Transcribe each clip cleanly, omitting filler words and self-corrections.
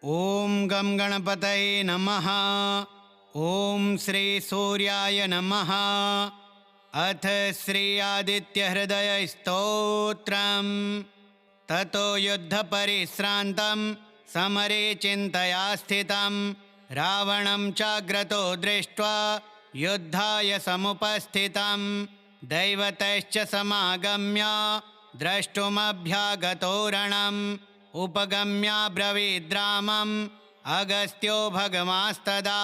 ओम गं गणपतये नमः। ओम श्री सूर्याय नमः। अथ श्री आदित्य हृदय स्तोत्रम्। ततो युद्ध परिश्रान्तं समरे चिन्तया स्थितं रावणं चाग्रतो दृष्ट्वा युद्धाय समुपस्थितं दैवतैश्च समागम्य द्रष्टुमभ्यागतो रणम् उपगम्याब्रवीद्रामम् अगस्त्यो भगवांस्तदा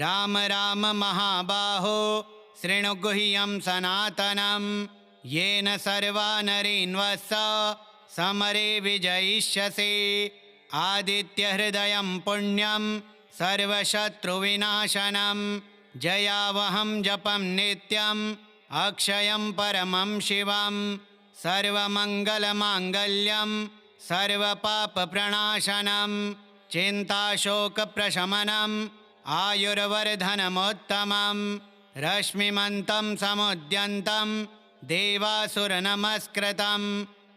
राम राम महाबाहो शृणु गुह्यं सनातनं येन सर्वा नरीन्वत्स समरे विजयिष्यसि। आदित्यहृदयं पुण्यं सर्वशत्रुविनाशनं जयावहं जपं नित्यं अक्षयं परमं शिवं सर्वमङ्गलमाङ्गल्यं सर्वपापप्रणाशनं चिन्ताशोकप्रशमनं आयुर्वर्धनमुत्तमं रश्मिमन्तं समुद्यन्तं देवासुरनमस्कृतं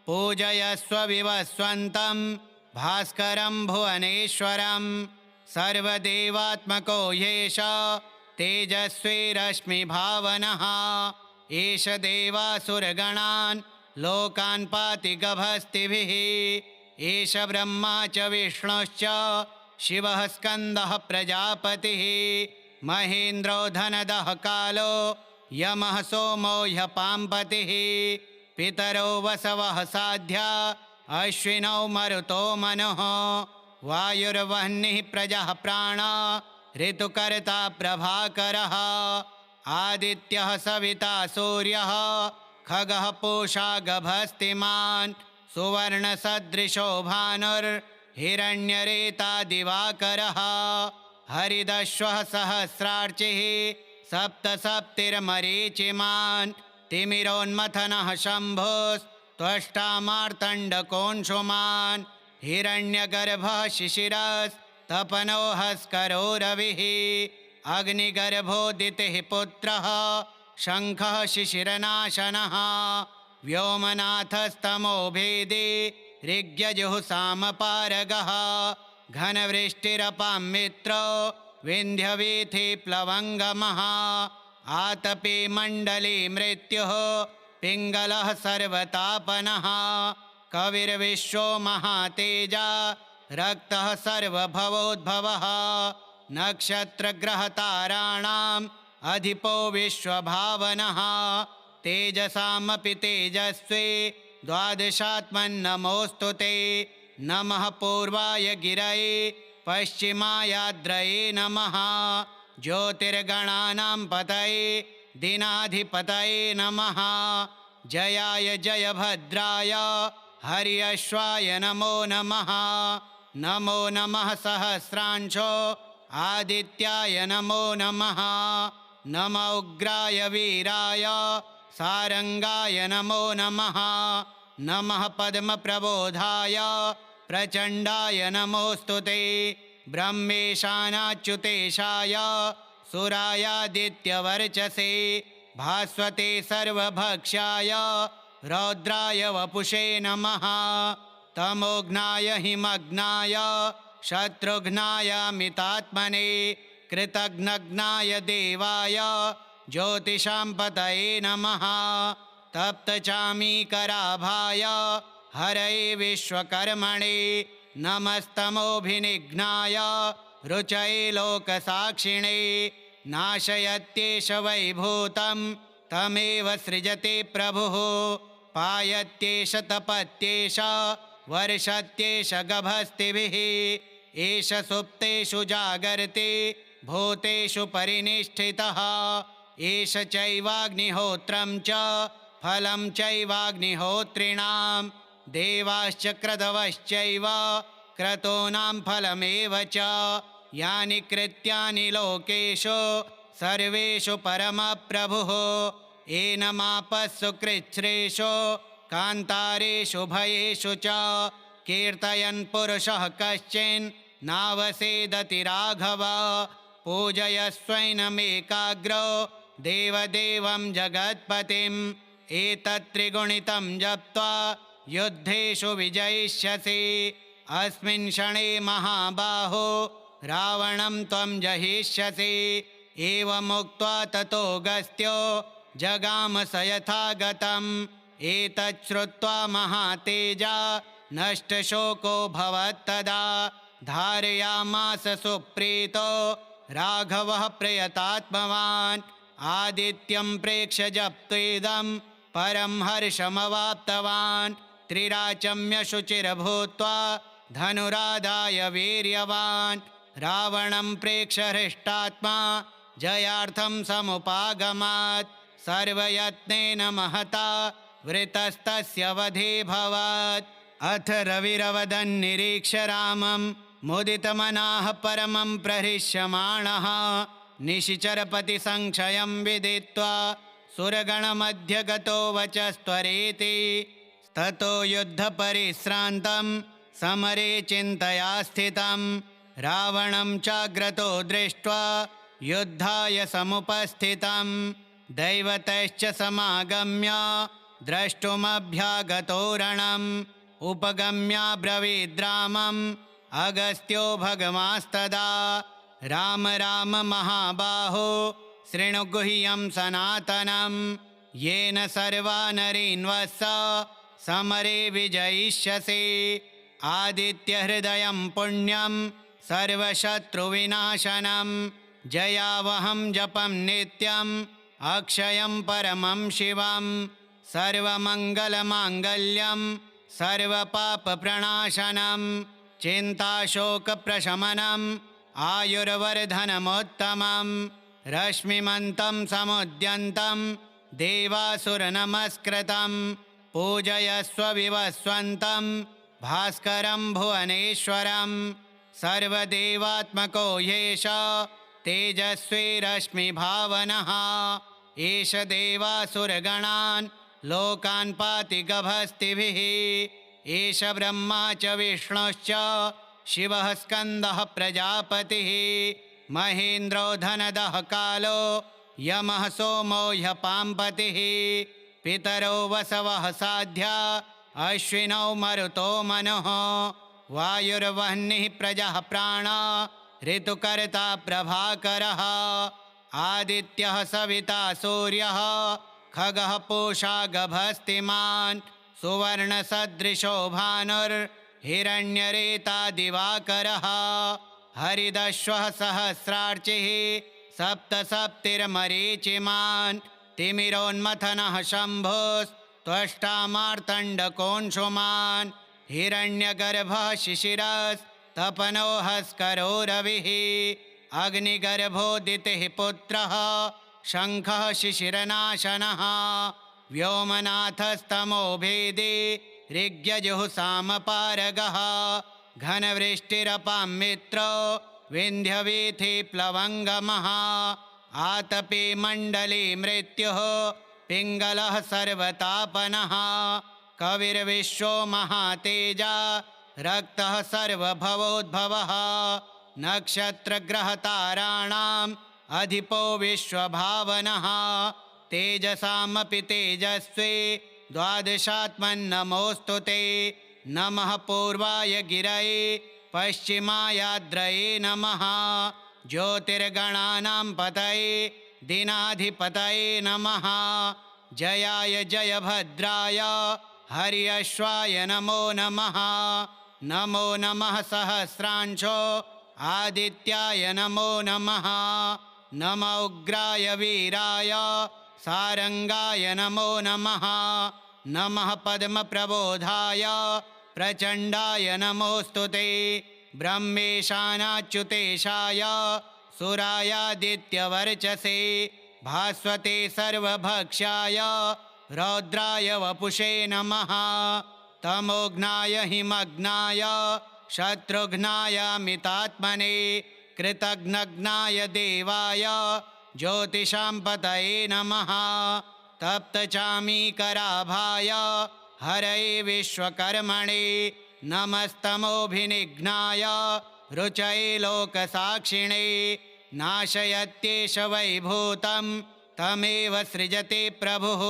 पूजयस्व विवस्वन्तं भास्करं भुवनेश्वरं सर्वदेवात्मको येष तेजस्वी रश्मिभावनः एष देवासुरगणान् लोकान् पाति गभस्तिभिः एष ब्रह्मा च विष्णुश्च शिवः स्कन्दः प्रजापतिः महेन्द्रो धनदः कालो यमः सोमो ह्यपाम्पतिः पितरो वसवः साध्या अश्विनौ मरुतो मनुः वायुर्वह्निः प्रजः प्राणा ऋतुकर्ता प्रभाकरः आदित्यः सविता सूर्यः खगः पूषा गभस्तिमान् सुवर्णसदृशो भानुर्हिरण्यरेता दिवाकरः हरिदश्वः सहस्रार्चिः सप्तसप्तिर्मरीचिमान् तिमिरोन्मथनः शम्भुस्त्वष्टा मार्तण्डकोऽंशुमान् हिरण्यगर्भः शिशिरस्तपनो हस्करो रविः अग्निगर्भोदितिः पुत्रः शङ्खः शिशिरनाशनः व्योमनाथस्तमो भेदी ऋग्यजुः सामपारगः घनवृष्टिरपां मित्रो विन्ध्यवीथिप्लवङ्गमः आतपे मण्डली मृत्युः पिङ्गलः सर्वतापनः कविर्विश्वो महातेजा रक्तः सर्वभवोद्भवः नक्षत्रग्रहताराणाम् अधिपो विश्वभावनः तेजसामपि तेजस्वी द्वादशात्मन्नमोऽस्तु ते नमः पूर्वाय गिरये पश्चिमायाद्रये नमः ज्योतिर्गणानां पतये दिनाधिपतये नमः जयाय जयभद्राय हर्यश्वाय नमो नमः नमो नमः सहस्रांशो आदित्याय नमो नमः नम उग्राय वीराय सारंगाय नमो नमः नमः पद्मप्रबोधाय प्रचण्डाय नमोऽस्तु ते ब्रह्मेशानाच्युतेशाय सुरायादित्यवर्चसे भास्वते सर्वभक्ष्याय रौद्राय वपुषे नमः तमोघ्नाय हिमग्नाय शत्रुघ्नाय मितात्मने कृतघ्नघ्नाय देवाय ज्योतिषां पतये नमः तप्तचामीकराभाय हरये विश्वकर्मणे नमस्तमोभिनिघ्नाय रुचये लोकसाक्षिणे नाशयत्येष वैभूतं तमेव सृजते प्रभुः पायत्येष तपत्येष वर्षत्येष गभस्तिभिः एष सुप्तेषु जागर्ति भूतेषु परिनिष्ठितः एष चैवाग्निहोत्रं च फलं चैवाग्निहोत्रिणां देवाश्च क्रतवश्चैव क्रतूनां फलमेव च यानि कृत्यानि लोकेषु सर्वेषु परमप्रभुः एनमापस्सु कृच्छ्रेषु कान्तारेषु भयेषु च कीर्तयन् पुरुषः कश्चिन् नावसेदति राघव पूजयस्वैनमेकाग्रो देवदेवं जगत्पतिम् एतत् त्रिगुणितं जप्त्वा युद्धेषु विजयिष्यसि अस्मिन् क्षणे महाबाहो रावणं त्वं जहिष्यसि। एवमुक्त्वा ततो गस्त्यो जगाम स यथा गतम्। एतत् श्रुत्वा महातेजा नष्टशोको भवत्तदा। धारयामास सुप्रीतो राघवः प्रयतात्मवान्। आदित्यं प्रेक्ष्य जप्त्वेदं परं हर्षमवाप्तवान्। त्रिराचम्य शुचिर्भूत्वा धनुरादाय वीर्यवान्। रावणं प्रेक्ष्य हृष्टात्मा जयार्थं समुपागमात्। सर्वयत्नेन महता वृतस्तस्य वधे भवत्। अथ रविरवदन्निरीक्ष्य रामं मुदितमनाः परमं प्रहृष्यमाणः। निशिचरपतिसंक्षयं विदित्वा सुरगणमध्य गतो वचस्त्वरेति। ततो युद्धपरिश्रान्तं समरे चिन्तया स्थितं। रावणं चाग्रतो दृष्ट्वा युद्धाय समुपस्थितं। दैवतैश्च समागम्य द्रष्टुमभ्यागतो रणम्। उपगम्याब्रवीद्रामम् अगस्त्यो भगवांस्तदा। राम राम महाबाहो शृणु गुह्यं सनातनं। येन सर्वा नरीन्वत्स समरे विजयिष्यसि। आदित्यहृदयं पुण्यं सर्वशत्रुविनाशनं। जयावहं जपं नित्यम् अक्षयं परमं शिवं। सर्वमङ्गलमाङ्गल्यं सर्वपापप्रणाशनं। चिन्ताशोकप्रशमनम् आयुर्वर्धनमुत्तमम्। रश्मिमन्तं समुद्यन्तं देवासुरनमस्कृतं। पूजयस्व विवस्वन्तं भास्करं भुवनेश्वरं। सर्वदेवात्मको ह्येष तेजस्वी रश्मिभावनः। एष देवासुरगणान् लोकान् पाति गभस्तिभिः। एष ब्रह्मा च विष्णुश्च शिवः स्कन्दः प्रजापतिः। महेन्द्रो धनदः कालो यमः सोमो ह्यपाम्पतिः। पितरो वसवः साध्या अश्विनौ मरुतो मनुः। वायुर्वह्निः प्रजः प्राणा ऋतुकर्ता प्रभाकरः। आदित्यः सविता सूर्यः खगः पूषा गभस्तिमान्। सुवर्णसदृशो भानुर्हिरण्यरेता दिवाकरः। हरिदश्वः सहस्रार्चिः सप्तसप्तिर्मरीचिमान्। तिमिरोन्मथनः शम्भुस्त्वष्टा मार्तण्डकोऽंशुमान्। हिरण्यगर्भः शिशिरस्तपनो हस्करो रविः। अग्निगर्भोदितिः पुत्रः शङ्खः शिशिरनाशनः। व्योमनाथस्तमो भेदी ऋग्यजुः सामपारगः। घनवृष्टिरपां मित्रो विन्ध्यवीथिप्लवङ्गमः। आतपे मण्डली मृत्युः पिङ्गलः सर्वतापनः। कविर्विश्वो महातेजा रक्तः सर्वभवोद्भवः। नक्षत्रग्रहताराणाम् अधिपो विश्वभावनः। तेजसामपि तेजस्वी द्वादशात्मन्नमोऽस्तु ते। नमः पूर्वाय गिरये पश्चिमायाद्रये नमः। ज्योतिर्गणानां पतये दिनाधिपतये नमः। जयाय जयभद्राय हर्यश्वाय नमो नमः। नमो नमः सहस्रांशो आदित्याय नमो नमः। नम उग्राय वीराय सारंगाय नमो नमः। नमः पद्मप्रबोधाय प्रचण्डाय नमोऽस्तु ते। ब्रह्मेशानाच्युतेशाय सुरायादित्यवर्चसे। भास्वते सर्वभक्ष्याय रौद्राय वपुषे नमः। तमोघ्नाय हिमग्नाय शत्रुघ्नाय मितात्मने। कृतघ्नघ्नाय देवाय ज्योतिषां पतये नमः। तप्तचामीकराभाय हरये विश्वकर्मणे। नमस्तमोभिनिघ्नाय रुचये लोकसाक्षिणे। नाशयत्येष वैभूतं तमेव सृजते प्रभुः।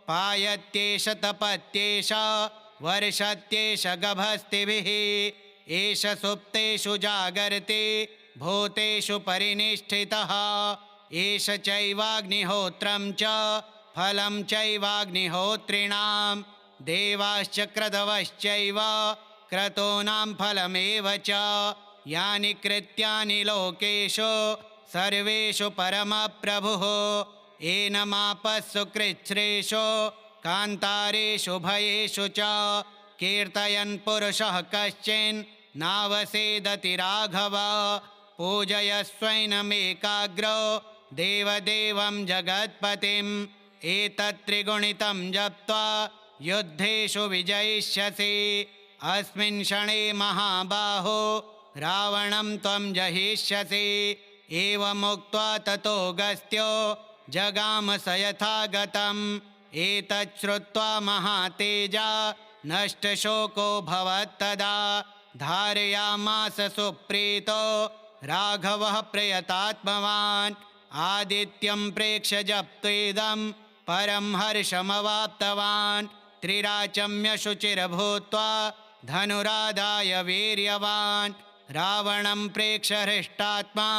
पायत्येष तपत्येष वर्षत्येष गभस्तिभिः। एष सुप्तेषु जागर्ति भूतेषु परिनिष्ठितः एष चैवाग्निहोत्रं च फलं चैवाग्निहोत्रिणां देवाश्च क्रतवश्चैव क्रतूनां फलमेव च यानि कृत्यानि लोकेषु सर्वेषु परमप्रभुः एनमापस्सु कृच्छ्रेषु कान्तारेषु भयेषु च कीर्तयन् पुरुषः कश्चिन् नावसेदति राघव पूजयस्वैनमेकाग्रो देवदेवं जगत्पतिम् एतत्त्रिगुणितं जप्त्वा युद्धेषु विजयिष्यसि अस्मिन् क्षणे महाबाहो रावणं त्वं जहिष्यसि एवमुक्त्वा ततोऽगस्त्यो जगाम स यथा गतम् एतच्छ्रुत्वा महातेजा नष्टशोको भवत्तदा धारयामास सुप्रीतो राघवः प्रयतात्मवान् आदित्यं प्रेक्ष्य जप्त्वेदं परं हर्षमवाप्तवान् त्रिराचम्य शुचिर्भूत्वा धनुरादाय वीर्यवान् रावणं प्रेक्ष्य हृष्टात्मा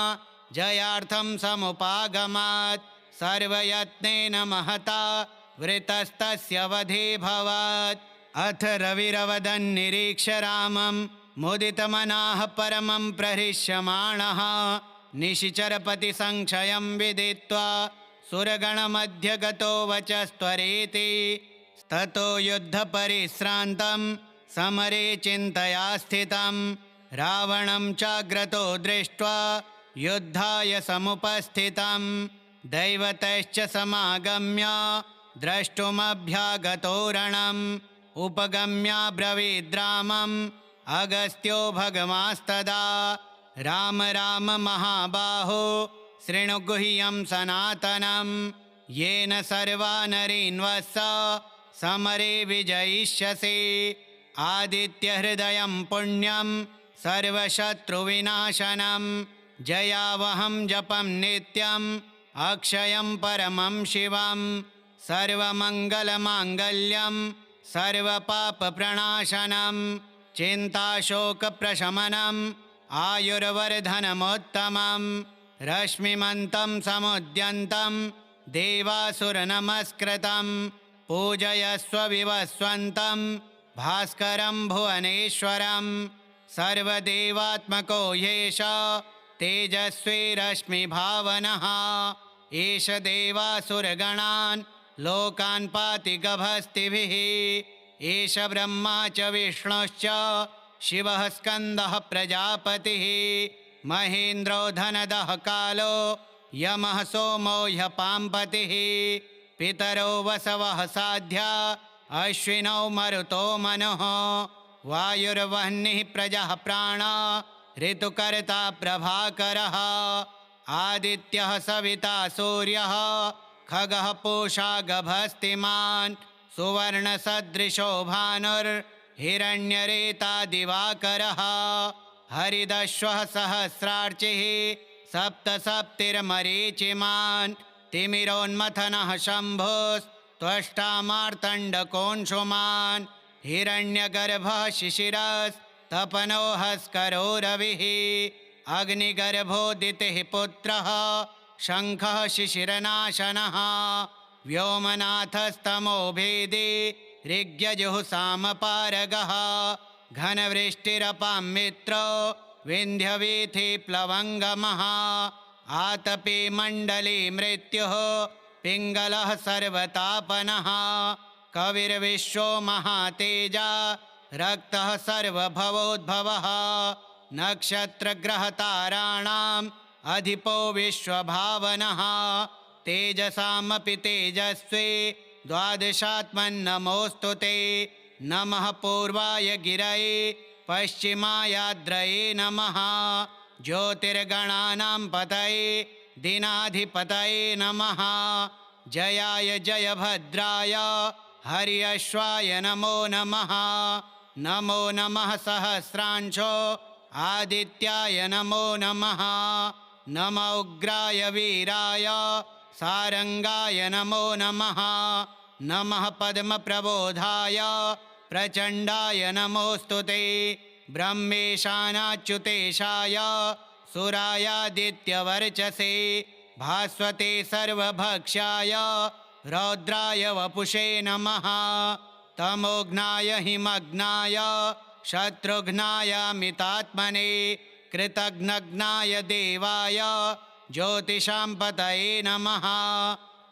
जयार्थं समुपागमात् सर्वयत्नेन महता वृतस्तस्य वधेऽभवत् अथ रविरवदन्निरीक्ष्य रामं मुदितमनाः परमं प्रहृष्यमाणः निशिचरपतिसंक्षयं विदित्वा सुरगणमध्यगतो वचस्त्वरेति ततो युद्धपरिश्रान्तं समरे चिन्तया स्थितं रावणं चाग्रतो दृष्ट्वा युद्धाय समुपस्थितं दैवतैश्च समागम्य द्रष्टुमभ्यागतो रणम् उपगम्याब्रवीद्रामम् अगस्त्यो भगवांस्तदा राम राम महाबाहो शृणु गुह्यं सनातनं येन सर्वा नरीन्वत्स समरे विजयिष्यसि आदित्यहृदयं पुण्यं सर्वशत्रुविनाशनं जयावहं जपं नित्यम् अक्षयं परमं शिवं सर्वमङ्गलमाङ्गल्यं सर्वपापप्रणाशनं चिन्ताशोकप्रशमनम् आयुर्वर्धनमुत्तमं रश्मिमन्तं समुद्यन्तं देवासुरनमस्कृतं पूजयस्व विवस्वन्तं भास्करं भुवनेश्वरं सर्वदेवात्मको ह्येष तेजस्वी रश्मिभावनः एष देवासुरगणान् लोकान् पाति गभस्तिभिः एष ब्रह्मा च विष्णुश्च शिवः स्कन्दः प्रजापतिः महेन्द्रो धनदः कालो यमः सोमो ह्यपाम्पतिः पितरो वसवः साध्या अश्विनौ मरुतो मनुः वायुर्वह्निः प्रजः प्राणा ऋतुकर्ता प्रभाकरः आदित्यः सविता सूर्यः खगः पूषा गभस्तिमान् सुवर्णसदृशो भानुर्हिरण्यरेता दिवाकरः हरिदश्वः सहस्रार्चिः सप्तसप्तिर्मरीचिमान् तिमिरोन्मथनः शम्भुस्त्वष्टा मार्तण्डकोऽंशुमान् हिरण्यगर्भः शिशिरस्तपनो हस्करो रविः अग्निगर्भोदितिः पुत्रः शङ्खः शिशिरनाशनः व्योमनाथस्तमो भेदी ऋग्यजुः-सामपारगः घनवृष्टिरपां मित्रो विन्ध्यवीथिप्लवङ्गमः आतपे मण्डली मृत्युः पिङ्गलः सर्वतापनः कविर्विश्वो महातेजा रक्तः सर्वभवोद्भवः नक्षत्रग्रहताराणाम् अधिपो विश्वभावनः तेजसामपि तेजस्वी द्वादशात्मन्नमोऽस्तु ते नमः पूर्वाय गिरये पश्चिमायाद्रये नमः ज्योतिर्गणानां पतये दिनाधिपतये नमः जयाय जयभद्राय हर्यश्वाय नमो नमः नमो नमः सहस्रांशो आदित्याय नमो नमः नम उग्राय वीराय सारंगाय नमो नमः नमः पद्मप्रबोधाय प्रचण्डाय नमोऽस्तु ते ब्रह्मेशानाच्युतेशाय सुरायादित्यवर्चसे भास्वते सर्वभक्ष्याय रौद्राय वपुषे नमः तमोघ्नाय हिमग्नाय शत्रुघ्नाय मितात्मने कृतघ्नघ्नाय देवाय ज्योतिषां पतये नमः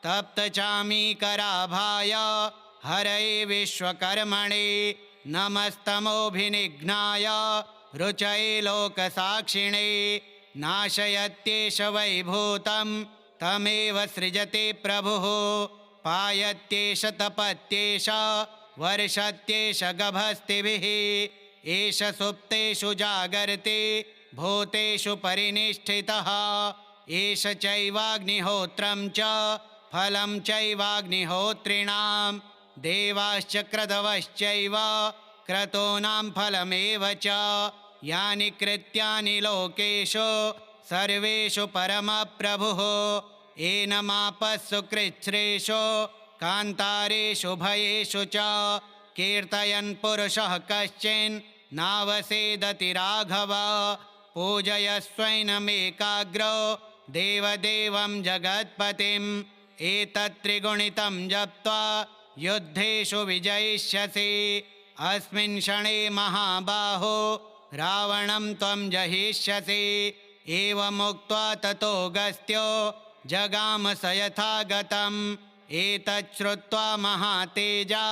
तप्तचामीकराभाय हरये विश्वकर्मणे नमस्तमोभिनिघ्नाय रुचये लोकसाक्षिणे नाशयत्येष वैभूतं तमेव सृजते प्रभुः पायत्येष तपत्येष वर्षत्येष गभस्तिभिः एष सुप्तेषु जागर्ते भूतेषु परिनिष्ठितः एष चैवाग्निहोत्रं च फलं चैवाग्निहोत्रिणां देवाश्च क्रतवश्चैव क्रतूनां फलमेव च यानि कृत्यानि लोकेषु सर्वेषु परमप्रभुः एनमापस्सु कृच्छ्रेषु कान्तारेषु भयेषु च कीर्तयन् पुरुषः कश्चिन् नावसेदति राघव पूजयस्वैनमेकाग्रो देवदेवं जगत्पतिम् एतत्त्रिगुणितं जप्त्वा युद्धेषु विजयिष्यसि अस्मिन् क्षणे महाबाहो रावणं त्वं जहिष्यसि एवमुक्त्वा ततो गस्त्यो जगाम स यथा गतम् एतच्छ्रुत्वा महातेजा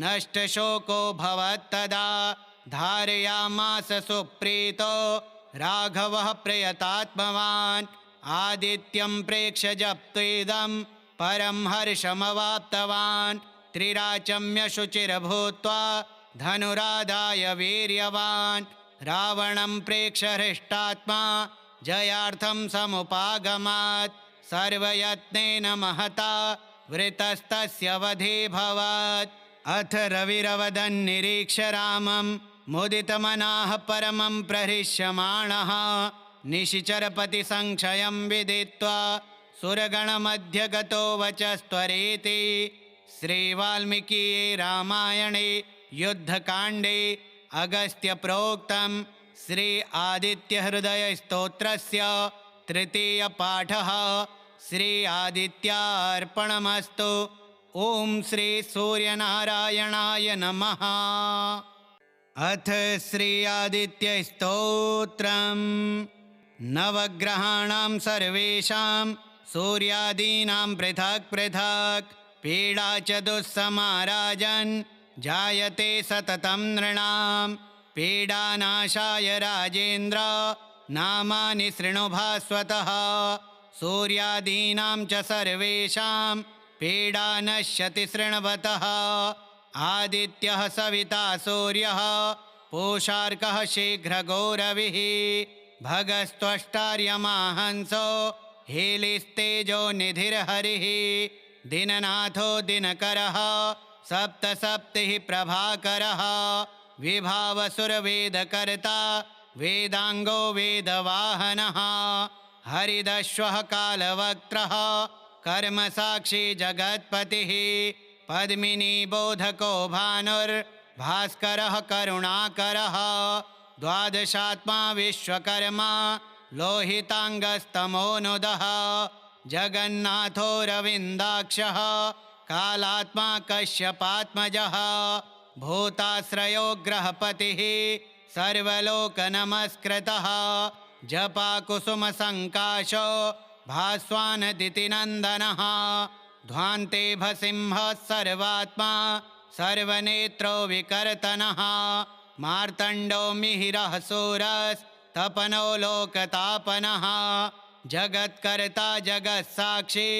नष्टशोको भवत्तदा धारयामास सुप्रीतो राघवः प्रयतात्मवान् आदित्यं प्रेक्ष्य जप्त्वेदं परं हर्षमवाप्तवान् त्रिराचम्य शुचिर्भूत्वा धनुरादाय वीर्यवान् रावणं प्रेक्ष्य हृष्टात्मा जयार्थं समुपागमात् सर्वयत्नेन महता वृतस्तस्य वधेऽभवत् अथ रविरवदन्निरीक्ष्य रामं मुदितमनाः परमं प्रहृष्यमाणः निशिचरपतिसंक्षयं विदित्वा सुरगणमध्यगतो वचस्त्वरेति श्रीवाल्मीकीये रामायणे युद्धकाण्डे अगस्त्यप्रोक्तं श्री आदित्यहृदयस्तोत्रस्य तृतीयपाठः श्री आदित्यार्पणमस्तु। ओम श्री सूर्यनारायणाय नमः। अथ श्री आदित्यस्तोत्रम् नवग्रहाणां सर्वेषां सूर्यादीनां पृथक् पृथक् पीडा च दुःसमाराजन् जायते सततं नृणां पीडानाशाय राजेन्द्र नामानि शृणु भास्वतः सूर्यादीनां च सर्वेषां पीडा नश्यति शृण्वतः आदित्यः सविता सूर्यः पूषार्कः शीघ्रगो रविः भगस्त्वष्टार्यमाहंसो हेलिस्तेजो निधिर्हरिः दिननाथो दिनकरः सप्तसप्तिः प्रभाकरः विभावसुरवेदकर्ता वेदांगो वेदवाहनः हरिदश्वः कालवक्त्रः कर्मसाक्षी जगत्पतिः पद्मिनी बोधको भानुर्भास्करः करुणाकरः द्वादशात्मा विश्वकर्मा लोहितांगस्तमोनुदः जगन्नाथो रविन्दाक्षः कालात्मा कश्यपात्मजः भूताश्रयो ग्रहपतिः सर्वलोकनमस्कृतः जपाकुसुमसङ्काशो भास्वानदितिनन्दनः ध्वान्ते भसिंहः सर्वात्मा सर्वनेत्रो विकर्तनः मार्तण्डो मिहिरः सूरस्तपनो लोकतापनः जगत्कर्ता जगत्साक्षी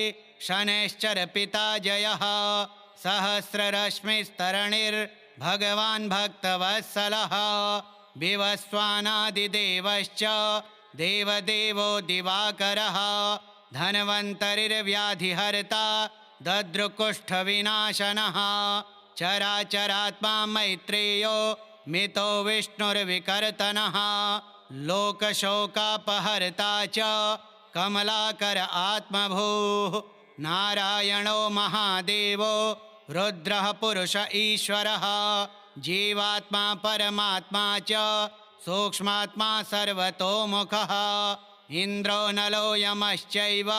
शनैश्चरपिता जयः सहस्ररश्मिस्तरणिर्भगवान् भक्तवत्सलः विवस्वानादिदेवश्च देवदेवो दिवाकरः धन्वन्तरिर्व्याधिहर्ता दद्रुकुष्ठविनाशनः चराचरात्मा मैत्रेयो मितो विष्णुर्विकर्तनः लोकशोकापहर्ता च कमलाकर आत्मभूः नारायणो महादेवो रुद्रः पुरुष ईश्वरः जीवात्मा परमात्मा च सूक्ष्मात्मा सर्वतोमुखः इन्द्रो नलो यमश्चैव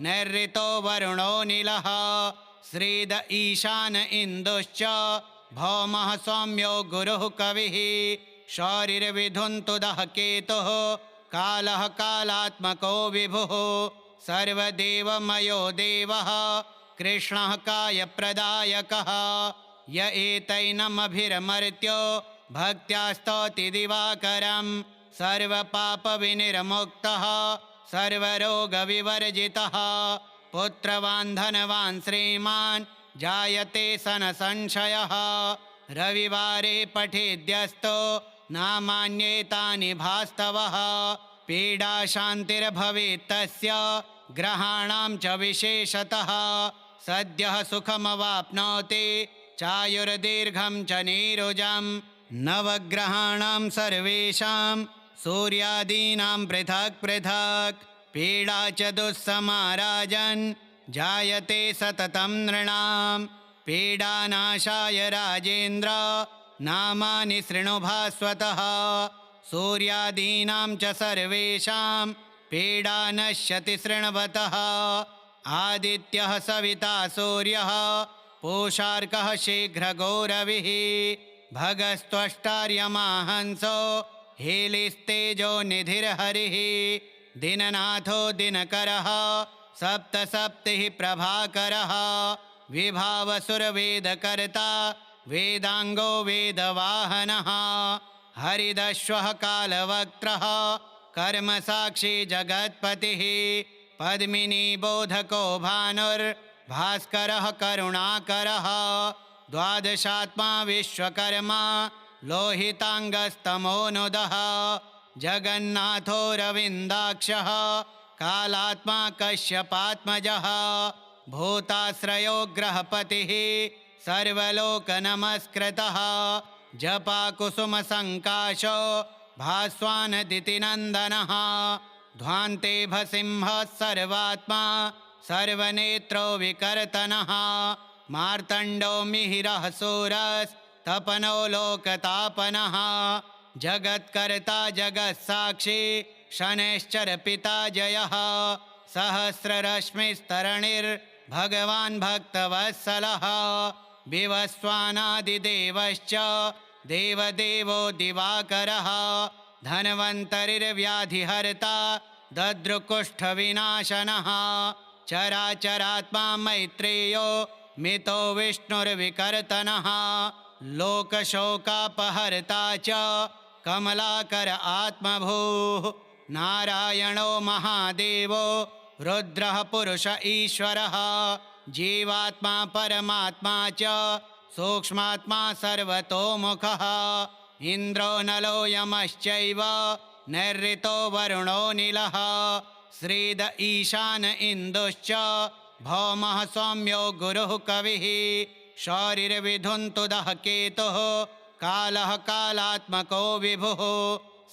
नैऋतो वरुणो नीलः श्रीद ईशान इन्दुश्च भौमः सौम्यो गुरुः कविः शौरिर्विधुन्तुदः केतुः कालः कालात्मको विभुः सर्वदेवमयो देवः कृष्णः कायप्रदायकः य एतैनमभिरमर्त्यो भक्त्या स्तौति दिवाकरं सर्वपापविनिर्मुक्तः सर्वरोगविवर्जितः पुत्रवान् धनवान् श्रीमान् जायते सन संशयः रविवारे पठेद्यस्तो नामान्येतानि भास्तवः पीडा शान्तिर्भवेत् तस्य ग्रहाणां च विशेषतः सद्यः सुखमवाप्नोति चायुर्दीर्घं च नीरुजं नवग्रहाणां सर्वेषां सूर्यादीनां पृथक् पृथक् पीडा च दुःसमाराजन् जायते सततं नृणां पीडानाशाय राजेन्द्र नामानि शृणु भास्वतः सूर्यादीनां च सर्वेषां पीडा नश्यति शृण्वतः आदित्यः सविता सूर्यः पूषार्कः शीघ्रगौरविः भगस्त्वष्टार्यमाहंसो हेलिस्तेजो निधिर्हरिः दिननाथो दिनकरः सप्तसप्तिः प्रभाकरः विभावसुरवेदकर्ता वेदांगो वेदवाहनः हरिदश्वः कालवक्त्रः कर्मसाक्षी जगत्पतिः पद्मिनी बोधको भानुर्भास्करः करुणाकरः द्वादशात्मा विश्वकर्मा लोहितांगस्तमोनुदः जगन्नाथो रविन्दाक्षः कालात्मा कश्यपात्मजः भूताश्रयो ग्रहपतिः सर्वलोकनमस्कृतः जपाकुसुमसङ्काशो भास्वानदितिनन्दनः ध्वान्ते भसिंहः सर्वात्मा सर्वनेत्रो विकर्तनः मार्तण्डो मिहिरः सूरस्तपनो लोकतापनः जगत्कर्ता जगत्साक्षी शनैश्चर पिता जयः सहस्ररश्मिस्तरणिर्भगवान् भक्तवत्सलः विवस्वानादिदेवश्च देवदेवो दिवाकरः धन्वन्तरिर्व्याधिहर्ता दद्रुकुष्ठविनाशनः चराचरात्मा मैत्रेयो मितो विष्णुर्विकर्तनः लोकशोकापहर्ता च कमलाकर आत्मभूः नारायणो महादेवो रुद्रः पुरुष ईश्वरः जीवात्मा परमात्मा च सूक्ष्मात्मा सर्वतोमुखः इन्द्रो नलो यमश्चैव नैऋतो वरुणो नीलः श्रीद ईशान इन्दुश्च भौमः सौम्यो गुरुः कविः शौरिर्विधुन्तुदः केतुः कालः कालात्मको विभुः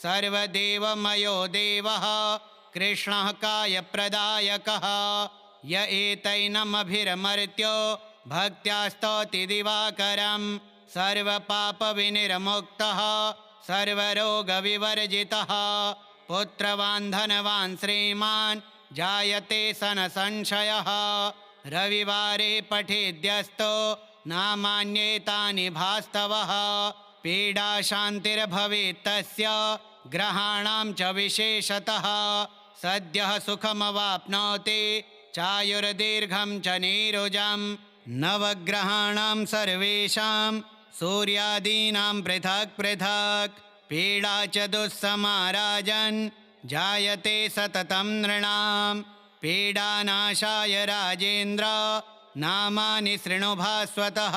सर्वदेवमयो देवः कृष्णः कायप्रदायकः य एतैनमभिरमर्त्यो भक्त्या स्तौति दिवाकरं सर्वपापविनिर्मुक्तः सर्वरोगविवर्जितः पुत्रवान् धनवान् श्रीमान् जायते सन संशयः रविवारे पठेद्यस्तो नामान्येतानि भास्तवः पीडा शान्तिर्भवेत् तस्य ग्रहाणां च विशेषतः सद्यः सुखमवाप्नोति चायुर्दीर्घं च नीरुजं नवग्रहाणां सर्वेषां सूर्यादीनां पृथक् पृथक् पीडा च दुःसमाराजन् जायते सततं नृणां पीडानाशाय राजेन्द्र नामानि शृणु भास्वतः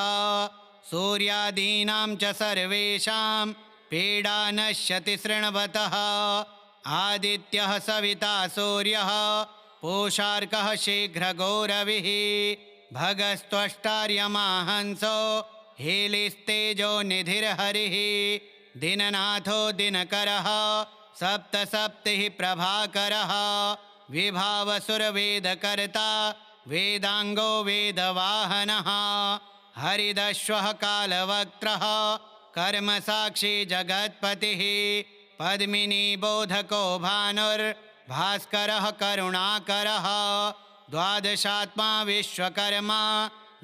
सूर्यादीनां च सर्वेषां पीडा नश्यति शृण्वतः आदित्यः सविता सूर्यः पूषार्कः शीघ्रगौरविः भगस्त्वष्टार्यमाहंसो हेलिस्तेजो निधिर्हरिः दिननाथो दिनकरः सप्तसप्तिः प्रभाकरः विभावसुरवेदकर्ता वेदांगो वेदवाहनः हरिदश्वः कालवक्त्रः कर्मसाक्षी जगत्पतिः पद्मिनी बोधको भानुर्भास्करः करुणाकरः द्वादशात्मा विश्वकर्मा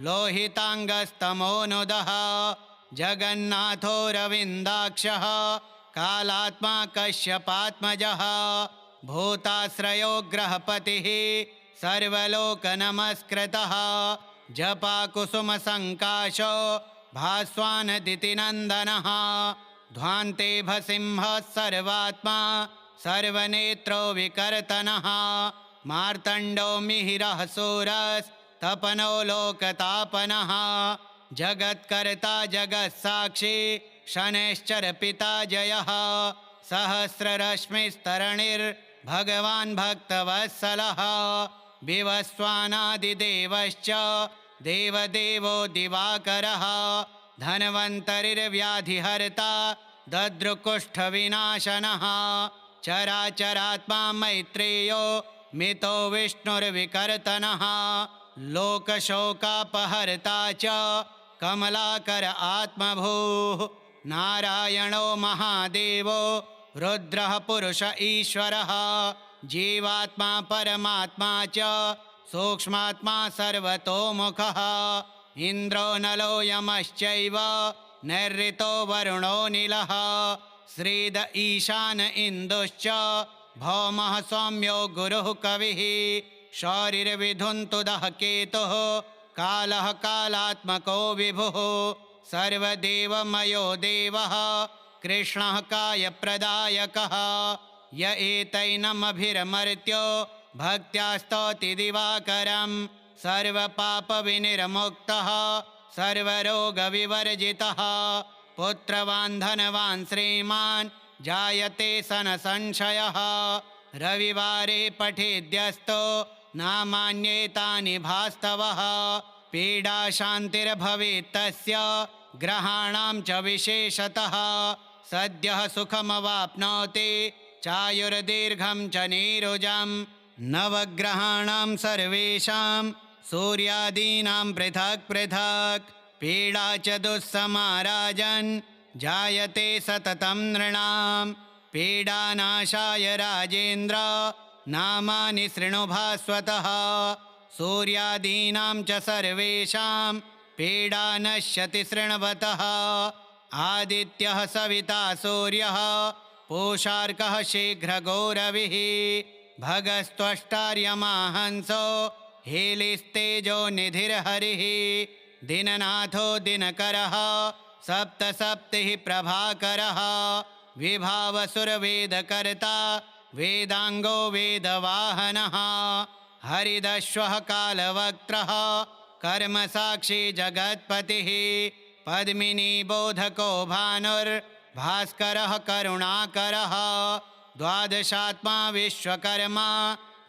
लोहितांगस्तमोनुदः जगन्नाथो रविन्दाक्षः कालात्मा कश्यपात्मजः भूताश्रयो ग्रहपतिः सर्वलोकनमस्कृतः जपाकुसुमसङ्काशो भास्वानदितिनन्दनः ध्वान्ते भसिंहः सर्वात्मा सर्वनेत्रो विकर्तनः मार्तण्डो मिहिरः सूरस्तपनो लोकतापनः जगत्कर्ता जगत्साक्षी शनैश्चर पिता जयः सहस्ररश्मिस्तरणिर्भगवान् भक्तवत्सलः विवस्वानादिदेवश्च देवदेवो दिवाकरः धन्वन्तरिर्व्याधिहर्ता दद्रुकुष्ठविनाशनः चराचरात्मा मैत्रेयो मितो विष्णुर्विकर्तनः लोकशोकापहर्ता च कमलाकर आत्मभूः नारायणो महादेवो रुद्रः पुरुष ईश्वरः जीवात्मा परमात्मा च सूक्ष्मात्मा सर्वतोमुखः इन्द्रो नलो यमश्चैव नैऋतो वरुणो नीलः श्रीद ईशान इन्दुश्च भौमः सौम्यो गुरुः कविः शौरिर्विधुन्तुदः केतुः कालः कालात्मको विभुः सर्वदेवमयो देवः कृष्णः कायप्रदायकः य एतैनमभिरमर्त्यो भक्त्या स्तौति दिवाकरं सर्वपापविनिर्मुक्तः सर्वरोगविवर्जितः पुत्रवान् धनवान् श्रीमान् जायते सन संशयः रविवारे पठेद्यस्तो नामान्येतानि भास्तवः पीडा शान्तिर्भवेत् तस्य ग्रहाणां च विशेषतः सद्यः सुखमवाप्नोति चायुर्दीर्घं च नीरुजं नवग्रहाणां सर्वेषां सूर्यादीनां पृथक् पृथक् पीडा च दुःसमाराजन् जायते सततं नृणां पीडानाशाय राजेन्द्र नामानि शृणु भास्वतः सूर्यादीनां च सर्वेषां पीडा नश्यति शृण्वतः आदित्यः सविता सूर्यः पूषार्कः शीघ्रगौरविः भगस्त्वष्टार्यमाहंसो हेलिस्तेजो निधिर्हरिः दिननाथो दिनकरः सप्तसप्तिः प्रभाकरः विभावसुरवेदकर्ता वेदांगो वेदवाहनः हरिदश्वः कालवक्त्रः कर्मसाक्षी जगत्पतिः पद्मिनी बोधको भानुर्भास्करः करुणाकरः द्वादशात्मा विश्वकर्मा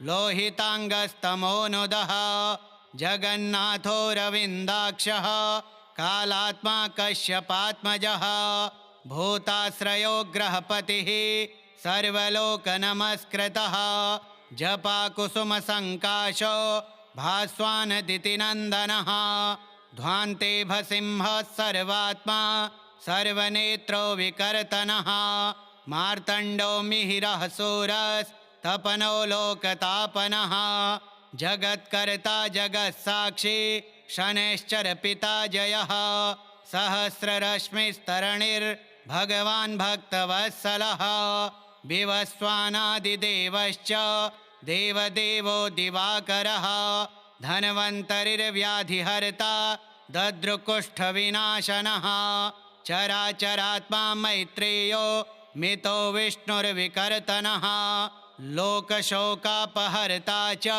लोहितांगस्तमोनुदः जगन्नाथो रविन्दाक्षः कालात्मा कश्यपात्मजः भूताश्रयो ग्रहपतिः सर्वलोकनमस्कृतः जपाकुसुमसङ्काशो भास्वानदितिनन्दनः ध्वान्ते भसिंहः सर्वात्मा सर्वनेत्रो विकर्तनः मार्तण्डो मिहिरः सूरस्तपनो लोकतापनः जगत्कर्ता जगत्साक्षी शनैश्चर पिता जयः सहस्ररश्मिस्तरणिर्भगवान् भक्तवत्सलः विवस्वानादिदेवश्च देवदेवो दिवाकरः धन्वन्तरिर्व्याधिहर्ता दद्रुकुष्ठविनाशनः चराचरात्मा मैत्रेयो मितो विष्णुर्विकर्तनः लोकशोकापहर्ता च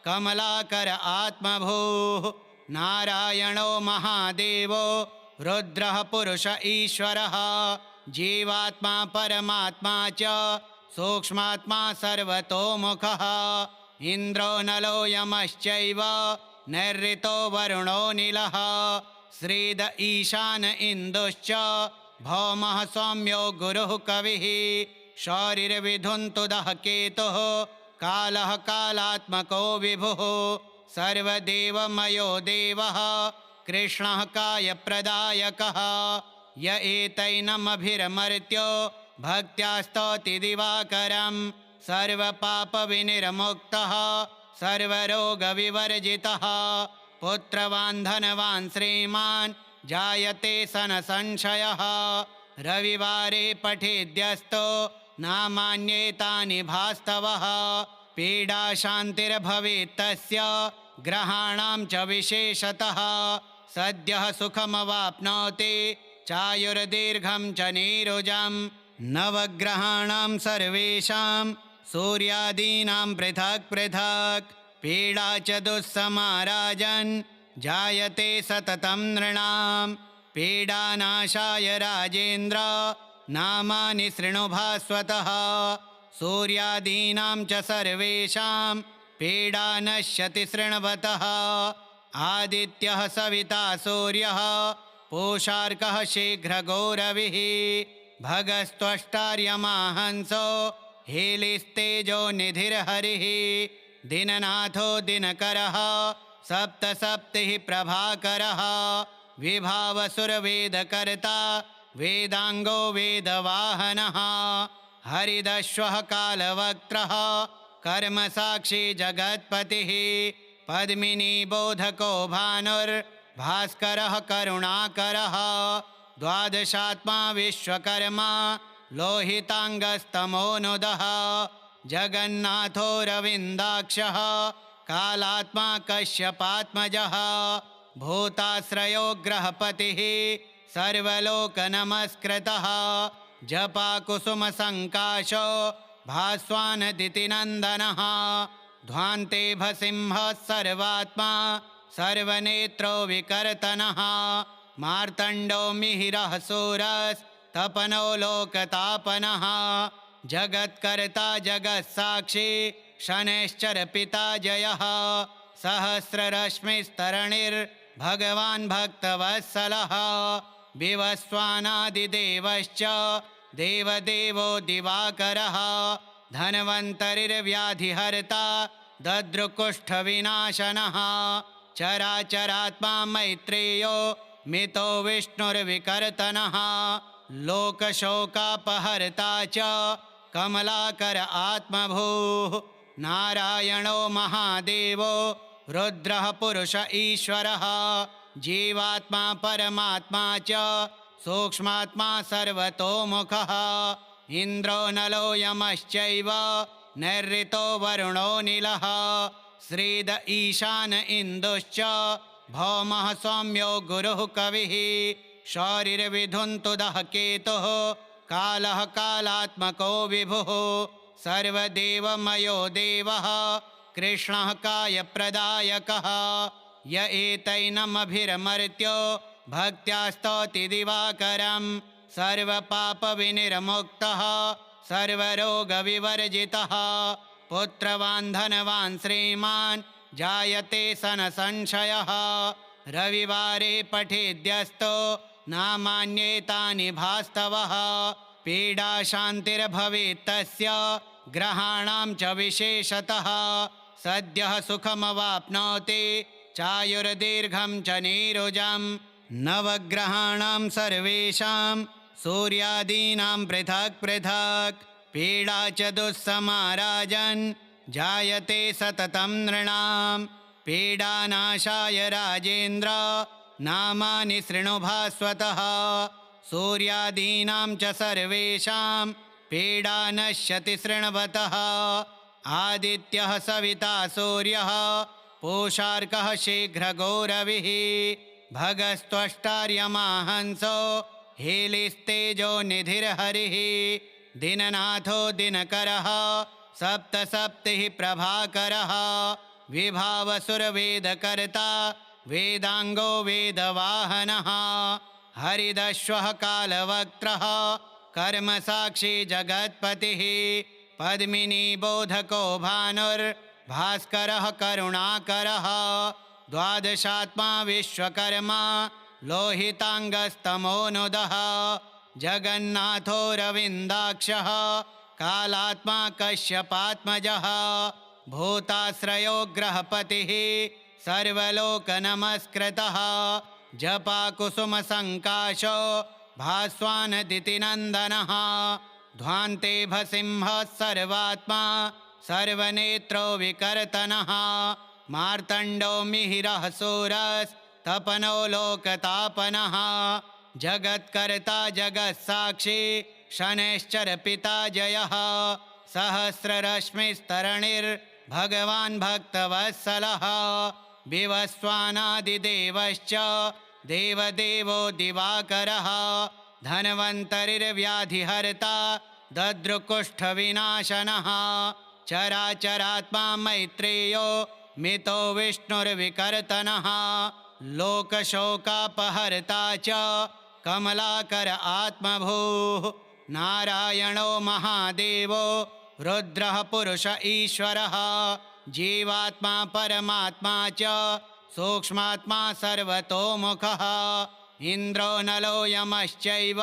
कमलाकर आत्मभूः नारायणो महादेवो रुद्रः पुरुष ईश्वरः जीवात्मा परमात्मा च सूक्ष्मात्मा सर्वतोमुखः इन्द्रो नलो यमश्चैव नैऋतो वरुणो नीलः श्रीद ईशान इन्दुश्च भौमः सौम्यो गुरुः कविः शौरिर्विधुन्तुदः केतुः कालः कालात्मको विभुः सर्वदेवमयो देवः कृष्णः कायप्रदायकः य एतैनमभिरमर्त्यो भक्त्या स्तौति दिवाकरं सर्वपापविनिर्मुक्तः सर्वरोगविवर्जितः पुत्रवान् धनवान् श्रीमान् जायते सन संशयः रविवारे पठेद्यस्तो नामान्येतानि भास्तवः पीडा शान्तिर्भवेत् तस्य ग्रहाणां च विशेषतः सद्यः सुखमवाप्नोति चायुर्दीर्घं च नीरुजं नवग्रहाणां सर्वेषां सूर्यादीनां पृथक् पृथक् पीडा च दुःसमाराजन् जायते सततं नृणां पीडानाशाय राजेन्द्र नामानि शृणु भास्वतः सूर्यादीनां च सर्वेषां पीडा नश्यति शृण्वतः आदित्यः सविता सूर्यः पूषार्कः शीघ्रगौरविः भगस्त्वष्टार्यमाहंसो हेलिस्तेजो निधिर्हरिः दिननाथो दिनकरः सप्तसप्तिः प्रभाकरः विभावसुरवेदकर्ता वेदांगो वेदवाहनः हरिदश्वः कालवक्त्रः कर्मसाक्षी जगत्पतिः पद्मिनी बोधको भानुर्भास्करः करुणाकरः द्वादशात्मा विश्वकर्मा लोहितांगस्तमोनुदः जगन्नाथो रविन्दाक्षः कालात्मा कश्यपात्मजः भूताश्रयो ग्रहपतिः सर्वलोकनमस्कृतः जपाकुसुमसङ्काशो भास्वानदितिनन्दनः ध्वान्ते भसिंहः सर्वात्मा सर्वनेत्रो विकर्तनः मार्तण्डो मिहिरः सूरस्तपनो लोकतापनः जगत्कर्ता जगत्साक्षी शनैश्चरपिता जयः सहस्ररश्मिस्तरणिर्भगवान् भक्तवत्सलः विवस्वानादिदेवश्च देवदेवो दिवाकरः धन्वन्तरिर्व्याधिहर्ता दद्रुकुष्ठविनाशनः चराचरात्मा मैत्रेयो मितो विष्णुर्विकर्तनः लोकशोकापहर्ता च कमलाकर आत्मभूः नारायणो महादेवो रुद्रः पुरुष ईश्वरः जीवात्मा परमात्मा च सूक्ष्मात्मा सर्वतोमुखः इन्द्रो नलो यमश्चैव नैऋतो वरुणो नीलः श्रीद ईशान इन्दुश्च भौमः सौम्यो गुरुः कविः शौरिर्विधुन्तुदः केतुः कालः कालात्मको विभुः सर्वदेवमयो देवः कृष्णः कायप्रदायकः य एतैनमभिरमर्त्यो भक्त्या स्तौति दिवाकरं सर्वपापविनिर्मुक्तः सर्वरोगविवर्जितः पुत्रवान् धनवान् श्रीमान् जायते सन संशयः रविवारे पठेद्यस्तो नामान्येतानि भास्तवः पीडा शान्तिर्भवेत् तस्य ग्रहाणां च विशेषतः सद्यः सुखमवाप्नोति चायुर्दीर्घं च नीरुजं नवग्रहाणां सर्वेषां सूर्यादीनां पृथक् पृथक् पीडा च दुःसमाराजन् जायते सततं नृणां पीडानाशाय राजेन्द्र नामानि शृणु भास्वतः सूर्यादीनां च सर्वेषां पीडा नश्यति शृण्वतः आदित्यः सविता सूर्यः पूषार्कः शीघ्रगौरविः भगस्त्वष्टार्यमाहंसो हेलिस्तेजो निधिर्हरिः दिननाथो दिनकरः सप्तसप्तिः प्रभाकरः विभावसुरवेदकर्ता वेदांगो वेदवाहनः हरिदश्वः कालवक्त्रः कर्मसाक्षी जगत्पतिः पद्मिनी बोधको भानुर्भास्करः करुणाकरः द्वादशात्मा विश्वकर्मा लोहितांगस्तमोनुदः जगन्नाथो रविन्दाक्षः कालात्मा कश्यपात्मजः भूताश्रयो ग्रहपतिः सर्वलोकनमस्कृतः जपाकुसुमसङ्काशो भास्वानदितिनन्दनः ध्वान्ते भसिंहः सर्वात्मा सर्वनेत्रो विकर्तनः मार्तण्डो मिहिरः सूरस्तपनो लोकतापनः जगत्कर्ता जगत्साक्षी शनैश्चर पिता जयः सहस्ररश्मिस्तरणिर्भगवान् भक्तवत्सलः विवस्वानादिदेवश्च देवदेवो दिवाकरः धन्वन्तरिर्व्याधिहर्ता दद्रुकुष्ठविनाशनः चराचरात्मा मैत्रेयो मितो विष्णुर्विकर्तनः लोकशोकापहर्ता च कमलाकर आत्मभूः नारायणो महादेवो रुद्रः पुरुष ईश्वरः जीवात्मा परमात्मा च सूक्ष्मात्मा सर्वतोमुखः इन्द्रो नलो यमश्चैव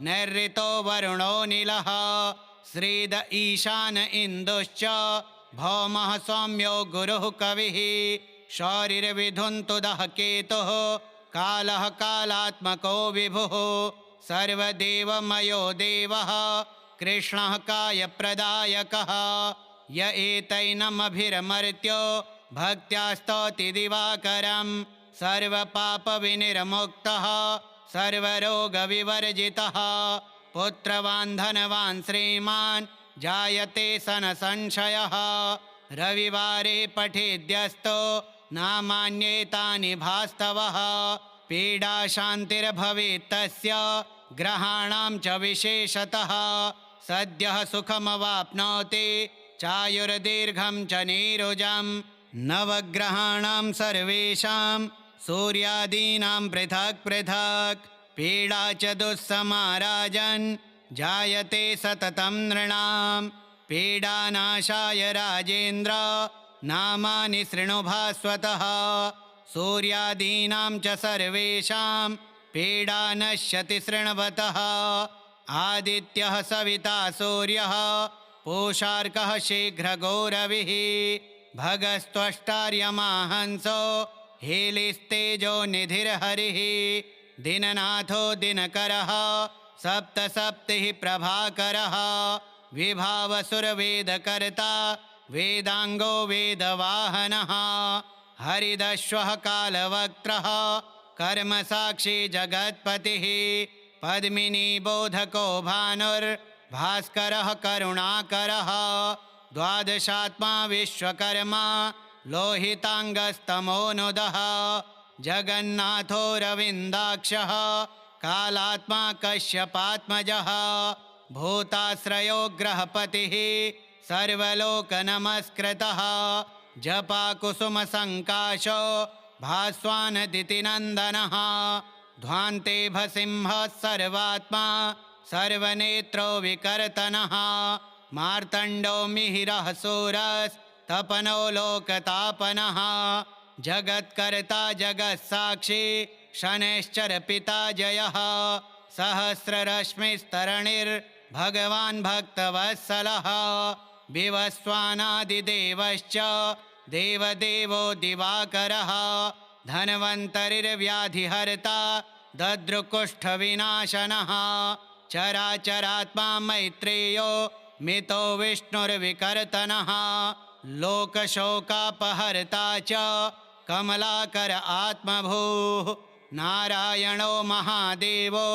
नैऋतो वरुणो नीलः श्रीद ईशान इन्दुश्च भौमः सौम्यो गुरुः कविः शौरिर्विधुन्तुदः केतुः कालः कालात्मको विभुः सर्वदेवमयो देवः कृष्णः कायप्रदायकः य एतैनमभिरमर्त्यो भक्त्या स्तौति दिवाकरं सर्वपापविनिर्मुक्तः सर्वरोगविवर्जितः पुत्रवान् धनवान् श्रीमान् जायते सन संशयः रविवारे पठेद्यस्तो नामान्येतानि भास्तवः पीडा शान्तिर्भवेत् तस्य ग्रहाणां च विशेषतः सद्यः सुखमवाप्नोति चायुर्दीर्घं च नीरुजं नवग्रहाणां सर्वेषां सूर्यादीनां पृथक् पृथक् पीडा च दुःसमाराजन् जायते सततं नृणां पीडानाशाय राजेन्द्र नामानि शृणु भास्वतः सूर्यादीनां च सर्वेषां पीडा नश्यति शृण्वतः आदित्यः सविता सूर्यः पूषार्कः शीघ्रगौरविः भगस्त्वष्टार्यमाहंसो हेलिस्तेजो निधिर्हरिः दिननाथो दिनकरः सप्तसप्तिः प्रभाकरः विभावसुरवेदकर्ता वेदांगो वेदवाहनः हरिदश्वः कालवक्त्रः कर्मसाक्षी जगत्पतिः पद्मिनी बोधको भानुर्भास्करः करुणाकरः द्वादशात्मा विश्वकर्मा लोहितांगस्तमोनुदः जगन्नाथो रविन्दाक्षः कालात्मा कश्यपात्मजः भूताश्रयो ग्रहपतिः सर्वलोकनमस्कृतः जपाकुसुमसङ्काशो भास्वानदितिनन्दनः ध्वान्ते भसिंहः सर्वात्मा सर्वनेत्रो विकर्तनः मार्तण्डो मिहिरः सूरस्तपनो लोकतापनः जगत्कर्ता जगत्साक्षी शनैश्चर पिता जयः सहस्ररश्मिस्तरणिर्भगवान् भक्तवत्सलः विवस्वानादिदेवश्च देवदेवो दिवाकरः धन्वन्तरिर्व्याधिहर्ता दद्रुकुष्ठविनाशनः चराचरात्मा मैत्रेयो मितो विष्णुर्विकर्तनः लोकशोकापहर्ता च कमलाकर आत्मभूः नारायणो महादेवो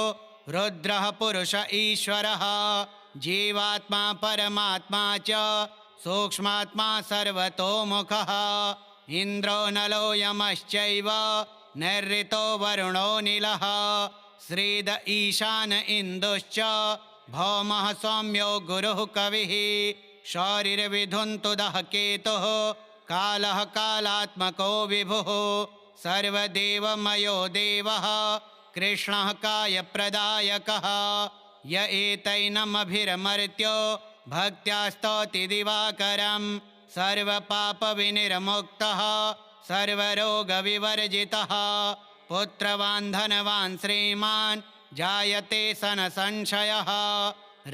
रुद्रः पुरुष ईश्वरः जीवात्मा परमात्मा च सूक्ष्मात्मा सर्वतोमुखः इन्द्रो नलो यमश्चैव नैऋतो वरुणो नीलः श्रीद ईशान इन्दुश्च भौमः सौम्यो गुरुः कविः शौरिर्विधुन्तुदः केतुः कालः कालात्मको विभुः सर्वदेवमयो देवः कृष्णः कायप्रदायकः य एतैनमभिरमर्त्यो भक्त्या स्तौति दिवाकरं सर्वपापविनिर्मुक्तः सर्वरोगविवर्जितः पुत्रवान् धनवान् श्रीमान् जायते सन संशयः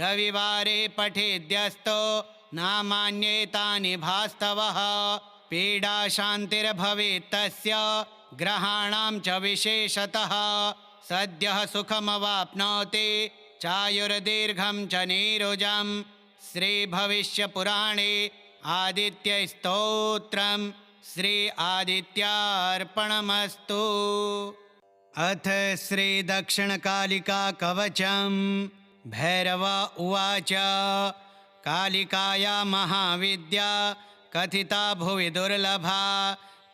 रविवारे पठेद्यस्तो नामान्येतानि भास्तवः पीडा शान्तिर्भवेत् तस्य ग्रहाणां च विशेषतः सद्यः सुखमवाप्नोति चायुर्दीर्घं च नीरुजं श्रीभविष्यपुराणे आदित्यस्तोत्रम् श्री आदित्यार्पणमस्तु। अथ श्री दक्षिणकालिका कवचं। भैरव उवाच कालिकाया महाविद्या कथिता भुवि दुर्लभा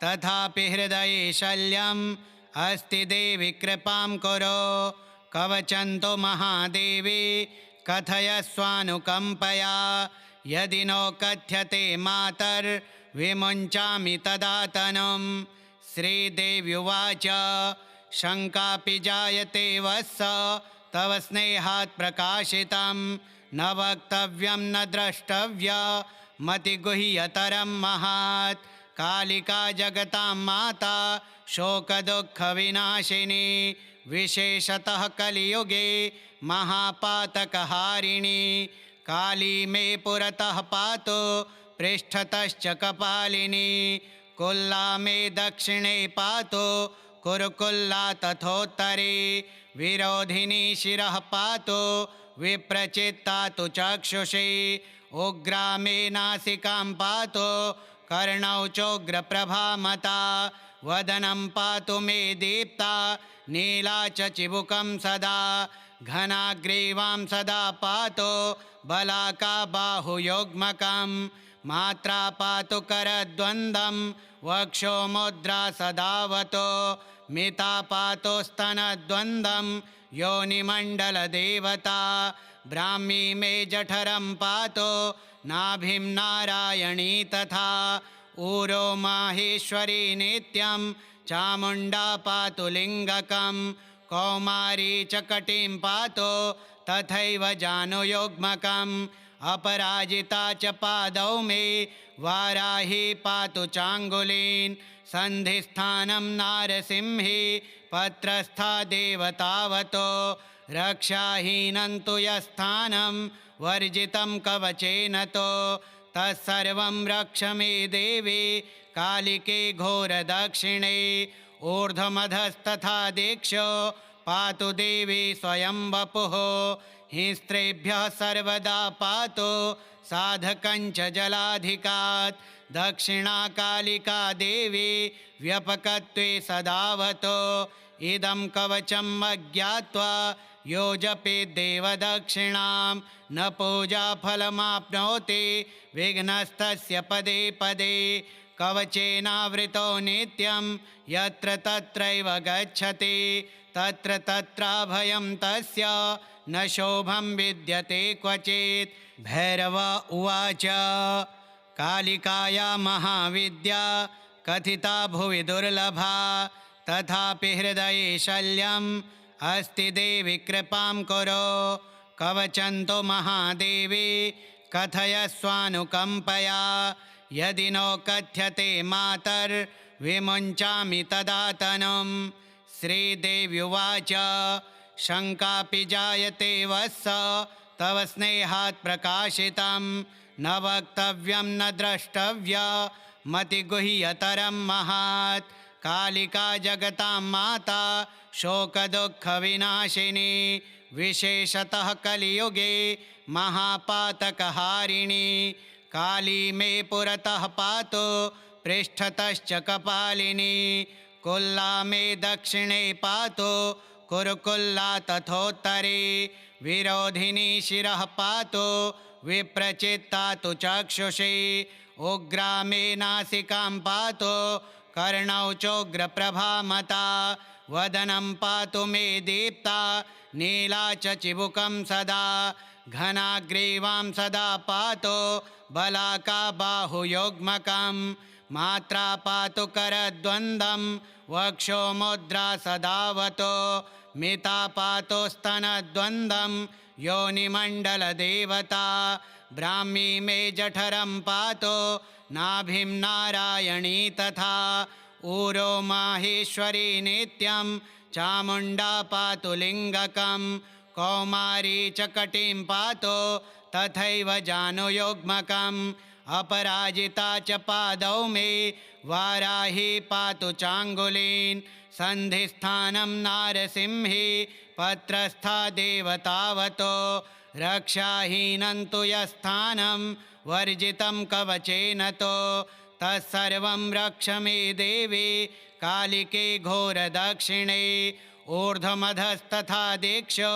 तथापि हृदये शल्यम् अस्ति देवि कृपां कुरु कवचन्तो महादेवी कथयस्वानुकम्पया यदि नो कथ्यते मातर्विमुञ्चामि तदा तनुम्। श्रीदेव्युवाच शङ्कापि जायते वत्स तव स्नेहात् प्रकाशितं न वक्तव्यं न द्रष्टव्यमतिगुह्यतरं महात्। कालिका जगतां माता शोकदुःखविनाशिनी विशेषतः कलियुगे महापातकहारिणी। काली मे पुरतः पातु पृष्ठतश्च कपालिनी कुल्ला मे दक्षिणे पातु कुरुकुल्ला तथोत्तरे विरोधिनी शिरः पातु विप्रचित्ता तु चक्षुषी उग्रा मे नासिकां पातु कर्णौ चोग्रप्रभामता वदनं पातु मे दीप्ता नीला च चिबुकं सदा घनाग्रीवां सदा पातु बलाका बाहुयोग्मकं मात्रा पातु करद्वन्द्वं वक्षो मुद्रा सदावतो मिता पातु स्तनद्वन्द्वं योनिमण्डलदेवता ब्राह्मी मे जठरं पातु नाभिं नारायणी तथा ऊरो माहेश्वरी नित्यं चामुण्डा पातु लिङ्गकं कौमारी च कटिं पातु तथैव जानुयोग्मकम् अपराजिता च पादौ मे वाराही पातु चाङ्गुलीन् सन्धिस्थानं नारसिंही पत्रस्था देवतावतो रक्षाहीनं तु यस्थानं वर्जितं कवचेन तो तत्सर्वं रक्ष मे देवी कालिके घोरदक्षिणे ऊर्ध्वमधस्तथा दीक्षो पातु देवी स्वयं वपुः हिंस्त्रेभ्यः सर्वदा पातु साधकञ्च जलाधिकात् दक्षिणा कालिका देवी व्यपकत्वे सदावतो इदं कवचम् अज्ञात्वा यो जपेत् देवदक्षिणां न पूजाफलमाप्नोति विघ्नस्तस्य पदे पदे कवचेनावृतो नित्यं यत्र तत्रैव गच्छति तत्र तत्राभयं तस्य न शोभं विद्यते क्वचित्। भैरव उवाच कालिकाया महाविद्या कथिता भुवि दुर्लभा तथापि हृदये शल्यम् अस्ति देवि कृपां कुरु कवचन्तो महादेवी कथयस्वानुकम्पया यदि नो कथ्यते मातर्विमुञ्चामि तदा तनुम्। श्रीदेव्युवाच शङ्कापि जायते वत्स तव स्नेहात् प्रकाशितं न वक्तव्यं न द्रष्टव्यमतिगुह्यतरं महात्। कालिका जगतां माता शोकदुःखविनाशिनी विशेषतः कलियुगे महापातकहारिणी काली मे पुरतः पातु पृष्ठतश्च कपालिनी कुल्ला मे दक्षिणे पातु कुरुकुल्ला तथोत्तरे विरोधिनी शिरः पातु विप्रचित्ता तु चक्षुषी उग्रा मे नासिकां पातु कर्णौ चोग्रप्रभामता वदनं पातु मे दीप्ता नीला च चिबुकं सदा घनाग्रीवां सदा पातु बलाका बाहुयोग्मकं मात्रा पातु करद्वन्द्वं वक्षो मुद्रा सदावतो मिता पातु स्तनद्वन्द्वं योनिमण्डलदेवता ब्राह्मी मे जठरं पातु नाभिं नारायणी तथा ऊरो माहेश्वरी नित्यं चामुण्डा पातु लिङ्गकं कौमारी च कटिं पातु तथैव जानुयोग्मकम् अपराजिता च पादौ मे वाराही पातु चाङ्गुलीन् सन्धिस्थानं नारसिंही पत्रस्था देवतावतो रक्षाहीनं तु यस्थानं वर्जितं कवचेन तो तत्सर्वं रक्ष मे देवी कालिके घोरदक्षिणे ऊर्ध्वमधस्तथा दीक्षो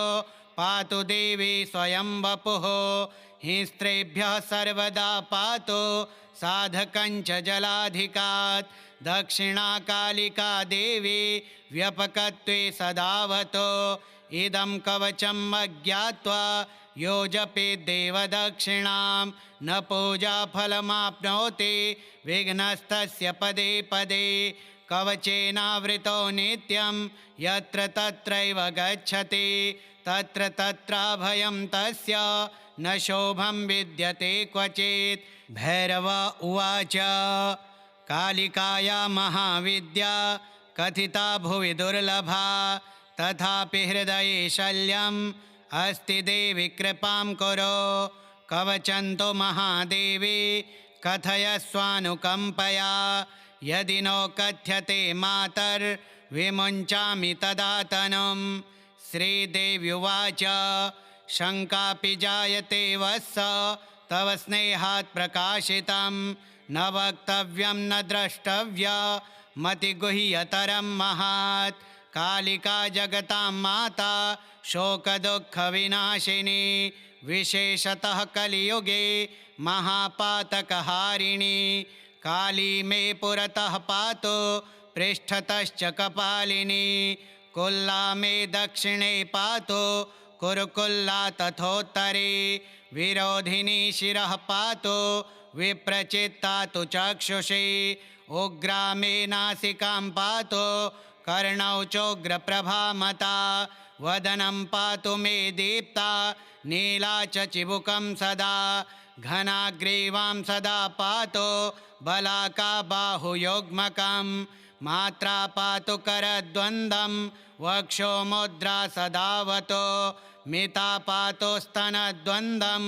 पातु देवी स्वयं वपुः हिंस्त्रेभ्यः सर्वदा पातु साधकञ्च जलाधिकात् दक्षिणा कालिका देवी व्यपकत्वे सदावतो इदं कवचम् अज्ञात्वा यो जपेद्देवदक्षिणां न पूजाफलमाप्नोति विघ्नस्तस्य पदे पदे कवचेनावृतो नित्यं यत्र तत्रैव गच्छति तत्र तत्राभयं तस्य न शोभं विद्यते क्वचित्। भैरव उवाच कालिकाया महाविद्या कथिता भुवि दुर्लभा तथापि हृदये शल्यम् अस्ति देवि कृपां कुरु कवचन्तो महादेवी कथयस्वानुकम्पया यदि नो कथ्यते मातर्विमुञ्चामि तदा तनुं। श्रीदेव्युवाच शङ्कापि जायते वत्स तव स्नेहात् प्रकाशितं न वक्तव्यं न द्रष्टव्यमतिगुह्यतरं महात् कालिका जगतां माता शोकदुःखविनाशिनी विशेषतः कलियुगे महापातकहारिणी काली मे पुरतः पातु पृष्ठतश्च कपालिनी कुल्ला मे दक्षिणे पातु कुरुकुल्ला तथोत्तरे विरोधिनी शिरः पातु विप्रचित्ता तु चक्षुषी उग्रा मे नासिकां पातु कर्णौ चोग्रप्रभामता वदनं पातु मे दीप्ता नीला च चिबुकं सदा घनाग्रीवां सदा पातु बलाका बाहुयोग्मकं मात्रा पातु करद्वन्द्वं वक्षो मुद्रा सदावतो मिता पातु स्तनद्वन्द्वं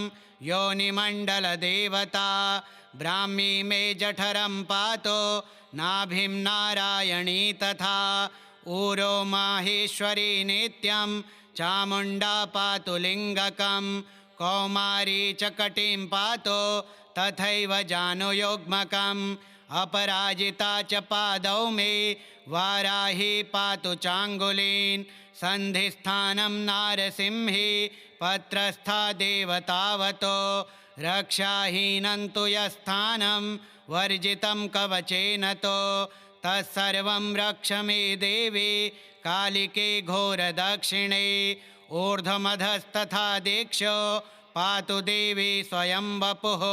योनिमण्डलदेवता ब्राह्मी मे जठरं पातु नाभिं नारायणी तथा ऊरो माहेश्वरी नित्यं चामुण्डा पातु लिङ्गकं कौमारी च कटिं पातु तथैव जानुयोग्मकम् अपराजिता च पादौ मे वाराही पातु चाङ्गुलीन् सन्धिस्थानं नारसिंही पत्रस्था देवतावतो रक्षाहीनं तु यस्थानं वर्जितं कवचेन तो तत्सर्वं रक्ष मे देवी कालिके घोरदक्षिणे ऊर्ध्वमधस्तथा दीक्षो पातु देवी स्वयं वपुः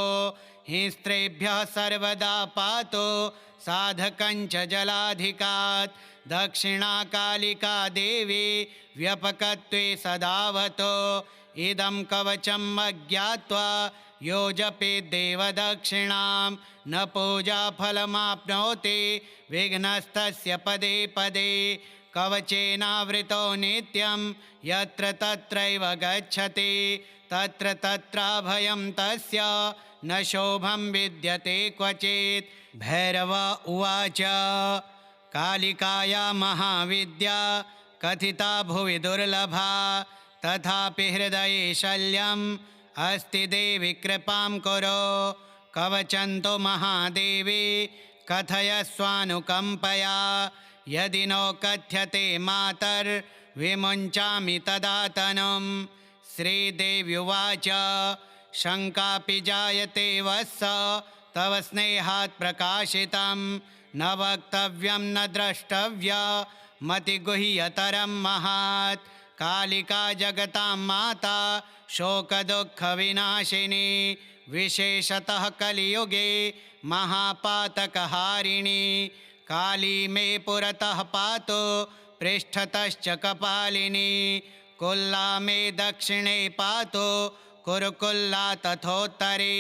हिंस्त्रेभ्यः सर्वदा पातु साधकञ्च जलाधिकात् दक्षिणा कालिका देवी व्यपकत्वे सदावतो इदं कवचम् अज्ञात्वा यो जपेद्देवदक्षिणां न पूजाफलमाप्नोति विघ्नस्तस्य पदे पदे कवचेनावृतो नित्यं यत्र तत्रैव गच्छति तत्र तत्राभयं तस्य न शोभं विद्यते क्वचित्। भैरव उवाच कालिकाया महाविद्या कथिता भुवि दुर्लभा तथापि हृदये शल्यम् अस्ति देवि कृपां कुरु कवचन्तो महादेवी कथयस्वानुकम्पया यदि नो कथ्यते मातर्विमुञ्चामि तदा तनुं। श्रीदेव्युवाच शङ्कापि जायते वत्स तव स्नेहात् प्रकाशितं न वक्तव्यं न द्रष्टव्यमतिगुह्यतरं महात् कालिका जगतां माता शोकदुःखविनाशिनी विशेषतः कलियुगे महापातकहारिणी काली मे पुरतः पातु पृष्ठतश्च कपालिनी कुल्ला मे दक्षिणे पातु कुरुकुल्ला तथोत्तरे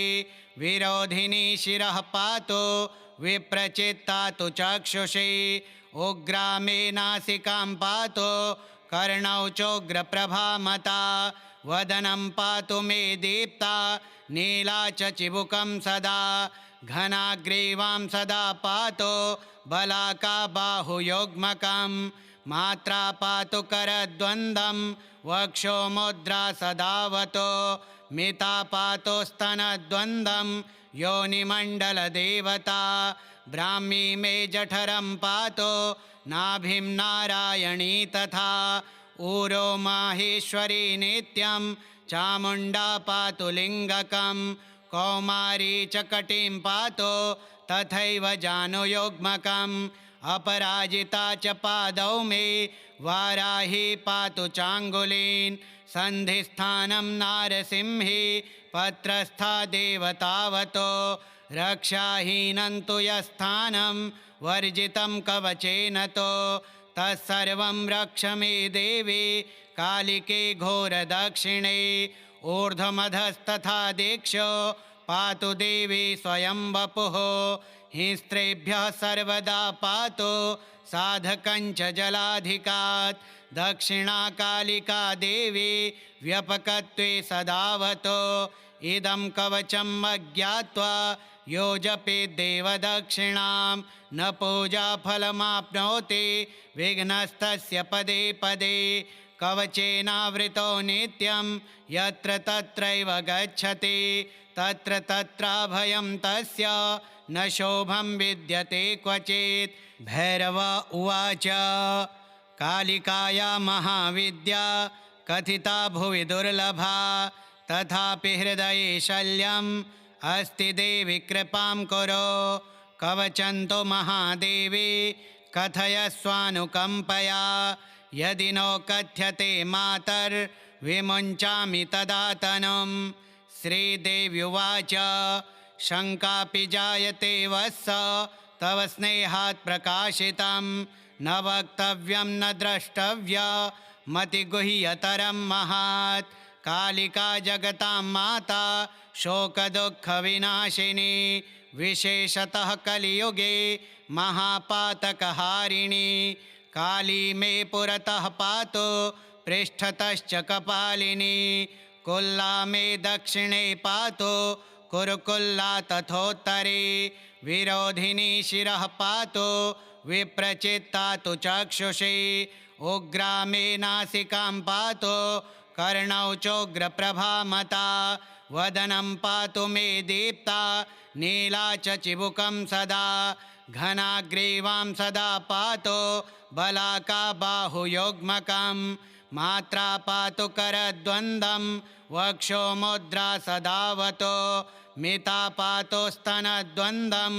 विरोधिनी शिरः पातु विप्रचित्ता तु चक्षुषी उग्रा मे नासिकां पातु कर्णौ चोग्रप्रभामता वदनं पातु मे दीप्ता नीला च चिबुकं सदा घनाग्रीवां सदा पातु बलाका बाहुयोग्मकं मात्रा पातु करद्वन्द्वं वक्षो मुद्रा सदावतो मिता पातु स्तनद्वन्द्वं योनिमण्डलदेवता ब्राह्मी मे जठरं पातु नाभिं नारायणी तथा ऊरो माहेश्वरी नित्यं चामुण्डा पातु लिङ्गकं कौमारी च कटिं पातु तथैव जानुयोग्मकम् अपराजिता च पादौ मे वाराही पातु चाङ्गुलीन् सन्धिस्थानं नारसिंही पत्रस्था देवतावतो रक्षाहीनं तु यस्थानं वर्जितं कवचेन तो तत्सर्वं रक्ष मे देवी कालिके घोरदक्षिणे ऊर्ध्वमधस्तथा दीक्षो पातु देवी स्वयं वपुः हिंस्त्रेभ्यः सर्वदा पातु साधकञ्च जलाधिकात् दक्षिणा कालिका देवी व्यपकत्वे सदावतो इदं कवचम् अज्ञात्वा यो जपेद्देवदक्षिणां न पूजाफलमाप्नोति विघ्नस्तस्य पदे पदे कवचेनावृतो नित्यं यत्र तत्रैव गच्छति तत्र तत्राभयं तस्य न शोभं विद्यते क्वचित्। भैरव उवाच कालिकाया महाविद्या कथिता भुवि दुर्लभा तथापि हृदये शल्यम् अस्ति देवि कृपां कुरु कवचं तु महादेवी कथयस्वानुकम्पया यदि नो कथ्यते मातर्विमुञ्चामि तदा तनुं। श्रीदेव्युवाच शङ्कापि जायते वत्स तव स्नेहात् प्रकाशितं न वक्तव्यं न द्रष्टव्यमतिगुह्यतरं महात् कालिका जगतां माता शोकदुःखविनाशिनी विशेषतः कलियुगे महापातकहारिणी काली मे पुरतः पातु पृष्ठतश्च कपालिनी कुल्ला मे दक्षिणे पातु कुरुकुल्ला तथोत्तरे विरोधिनी शिरः पातु विप्रचित्ता तु चक्षुषी उग्रा मे नासिकां पातु कर्णौ चोग्रप्रभामता वदनं पातु मे दीप्ता नीला च चिबुकं सदा घनाग्रीवां सदा पातु बलाका बाहुयोग्मकं मात्रा पातु करद्वन्द्वं वक्षो मुद्रा सदावतो मिता पातु स्तनद्वन्द्वं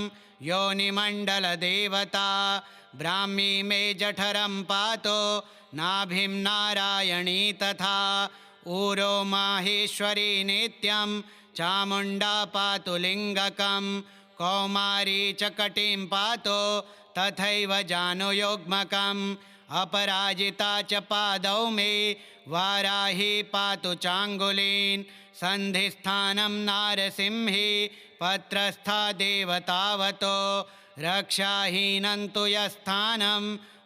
योनिमण्डलदेवता ब्राह्मी मे जठरं पातु नाभिं नारायणी तथा ऊरो माहेश्वरी नित्यं चामुण्डा पातु लिङ्गकं कौमारी च कटिं पातु तथैव जानुयोग्मकम् अपराजिता च पादौ मे वाराही पातु चाङ्गुलीन् सन्धिस्थानं नारसिंही पत्रस्था देवतावतो रक्षाहीनं तु यस्थानं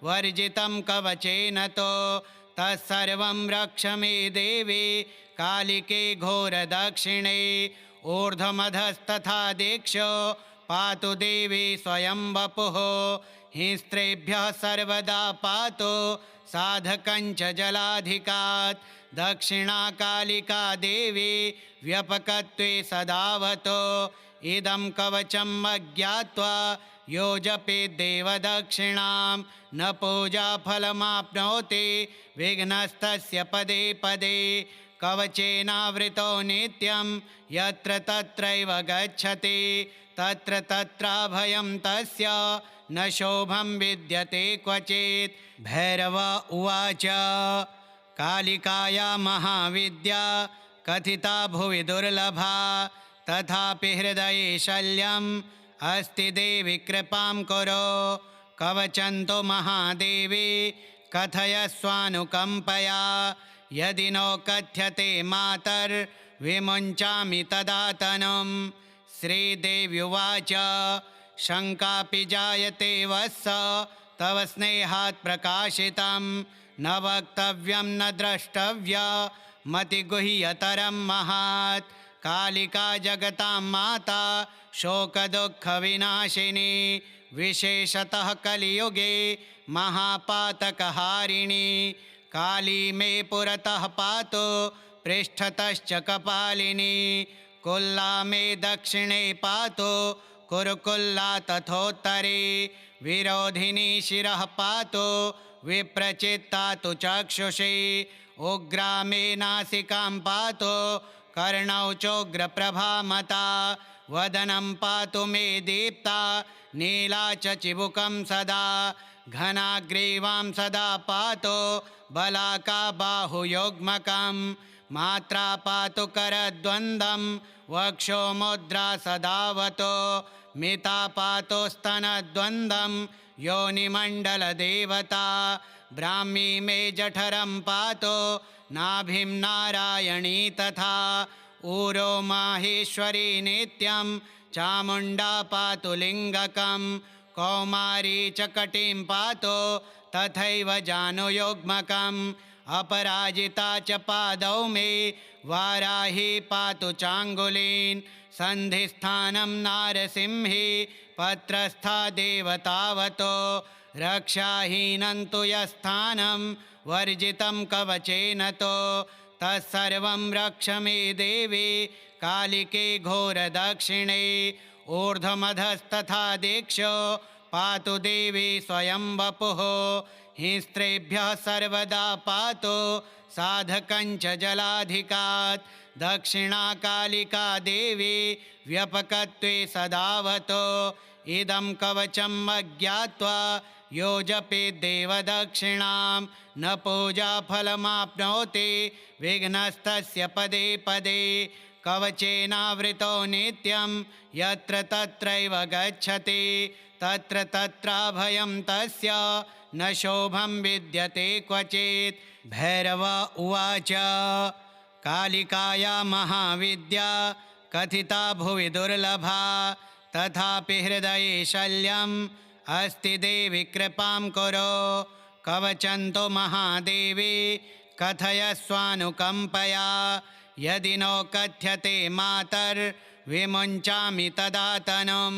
वर्जितं कवचेन तो तत्सर्वं रक्ष मे देवी कालिके घोरदक्षिणे ऊर्ध्वमधस्तथा दीक्षो पातु देवी स्वयं वपुः हिंस्त्रेभ्यः सर्वदा पातु साधकञ्च जलाधिकात् दक्षिणा कालिका देवी व्यपकत्वे सदावतो इदं कवचम् अज्ञात्वा यो जपेद्देवदक्षिणां न पूजाफलमाप्नोति विघ्नस्तस्य पदे पदे कवचेनावृतो नित्यं यत्र तत्रैव गच्छति तत्र तत्राभयं तस्य न शोभं विद्यते क्वचित्। भैरव उवाच कालिकाया महाविद्या कथिता भुवि दुर्लभा तथापि हृदये शल्यम् अस्ति देवि कृपां कुरु कवचं तु महादेवी कथयस्वानुकम्पया यदि नो कथ्यते मातर्विमुञ्चामि तदा तनुं। श्रीदेव्युवाच शङ्कापि जायते वत्स तव स्नेहात् प्रकाशितं न वक्तव्यं न द्रष्टव्यमतिगुह्यतरं मतिगुह्यतरं महात् कालिका जगतां माता शोकदुःखविनाशिनी विशेषतः कलियुगे महापातकहारिणी काली मे पुरतः पातु पृष्ठतश्च कपालिनी कुल्ला मे दक्षिणे पातु कुरुकुल्ला तथोत्तरे विरोधिनी शिरः पातु विप्रचित्ता तु चक्षुषी उग्रा मे नासिकां पातु कर्णौ चोग्रप्रभामता वदनं पातु मे दीप्ता नीला च चिबुकं सदा घनाग्रीवां सदा पातु बलाका बाहुयोग्मकं मात्रा पातु करद्वन्द्वं वक्षो मुद्रा सदावतो मिता पातु स्तनद्वन्द्वं योनिमण्डलदेवता ब्राह्मी मे जठरं पातु नाभिं नारायणी तथा ऊरो माहेश्वरी नित्यं चामुण्डा पातु लिङ्गकं कौमारी च कटिं पातु तथैव जानुयोग्मकम् अपराजिता च पादौ मे वाराही पातु चाङ्गुलीन् सन्धिस्थानं नारसिंही पत्रस्था देवतावतो रक्षाहीनं तु यस्थानं वर्जितं कवचेन तो तत्सर्वं रक्ष मे देवी कालिके घोरदक्षिणे ऊर्ध्वमधस्तथा दीक्षो पातु देवी स्वयं वपुः हिंस्त्रेभ्यः सर्वदा पातु साधकञ्च जलाधिकात् दक्षिणा कालिका देवी व्यपकत्वे सदावतो इदं कवचम् अज्ञात्वा यो जपेद्देवदक्षिणां न पूजाफलमाप्नोति विघ्नस्तस्य पदे पदे कवचेनावृतो नित्यं यत्र तत्रैव गच्छति तत्र तत्राभयं तस्य न शोभं विद्यते क्वचित् भैरव उवाच कालिकाया महाविद्या कथिता भुवि दुर्लभा तथापि हृदये शल्यम् अस्ति देवि कृपां कुरु कवचं तु महादेवी कथयस्वानुकम्पया यदि नो कथ्यते मातर्विमुञ्चामि तदा तनुं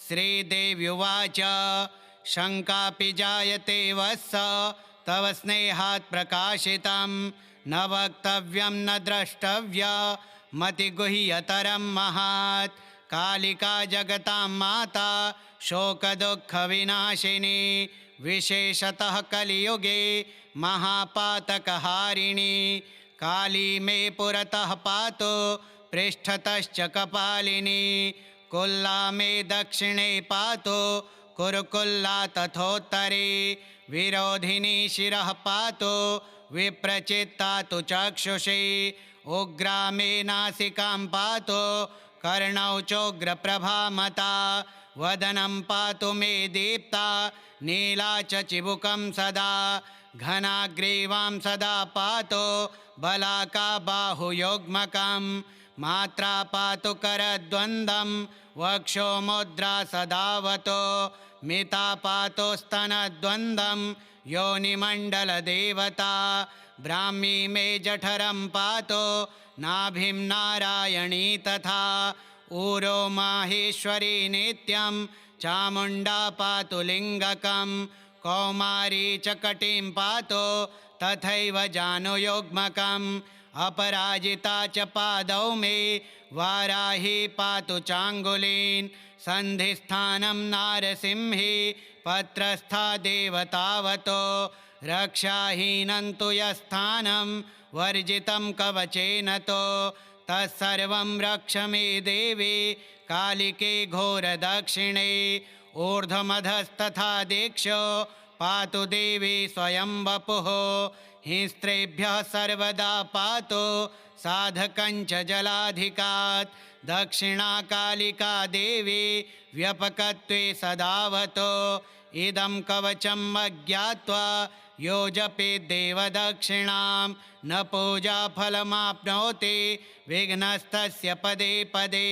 श्रीदेव्युवाच शङ्कापि जायते वत्स तव स्नेहात् प्रकाशितं न वक्तव्यं न द्रष्टव्यमतिगुह्यतरं महात् कालिका जगतां माता शोकदुःखविनाशिनी विशेषतः कलियुगे महापातकहारिणी काली मे पुरतः पातु पृष्ठतश्च कपालिनी कुल्ला मे दक्षिणे पातु कुरुकुल्ला तथोत्तरे विरोधिनी शिरः पातु विप्रचित्ता तु चक्षुषी उग्रा मे नासिकां पातु कर्णौ चोग्रप्रभामता वदनं पातु मे दीप्ता नीला च चिबुकं सदा घनाग्रीवां सदा पातु बलाका बाहुयोग्मकं मात्रा पातु करद्वन्द्वं वक्षो मुद्रा सदावतो मिता पातु स्तनद्वन्द्वं योनिमण्डलदेवता ब्राह्मी मे जठरं पातु नाभिं नारायणी तथा ऊरो माहेश्वरी नित्यं चामुण्डा पातु लिङ्गकं कौमारी च कटिं पातु तथैव जानुयोग्मकम् अपराजिता च पादौ मे वाराही पातु चाङ्गुलीन् सन्धिस्थानं नारसिंही पत्रस्था देवतावतो रक्षाहीनं तु यस्थानं वर्जितं कवचेन तो तत्सर्वं रक्ष मे देवी कालिके घोरदक्षिणे ऊर्ध्वमधस्तथा दीक्षो पातु देवी स्वयं वपुः हिंस्त्रेभ्यः सर्वदा पातु साधकञ्च जलाधिकात् दक्षिणा कालिका देवी व्यपकत्वे सदावतो इदं कवचम् अज्ञात्वा यो जपेद्देवदक्षिणां न पूजाफलमाप्नोति विघ्नस्तस्य पदे पदे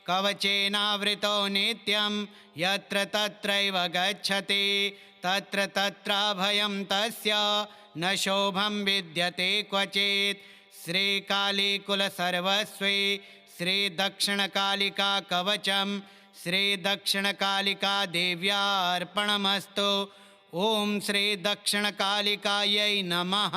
कवचेनावृतो नित्यं यत्र तत्रैव गच्छति तत्र तत्राभयं तस्य न शोभं विद्यते क्वचित् श्रीकालीकुलसर्वस्वे श्रीदक्षिणकालिका कवचं श्रीदक्षिणकालिका देव्यार्पणमस्तु। ॐ श्रीदक्षिणकालिकायै नमः।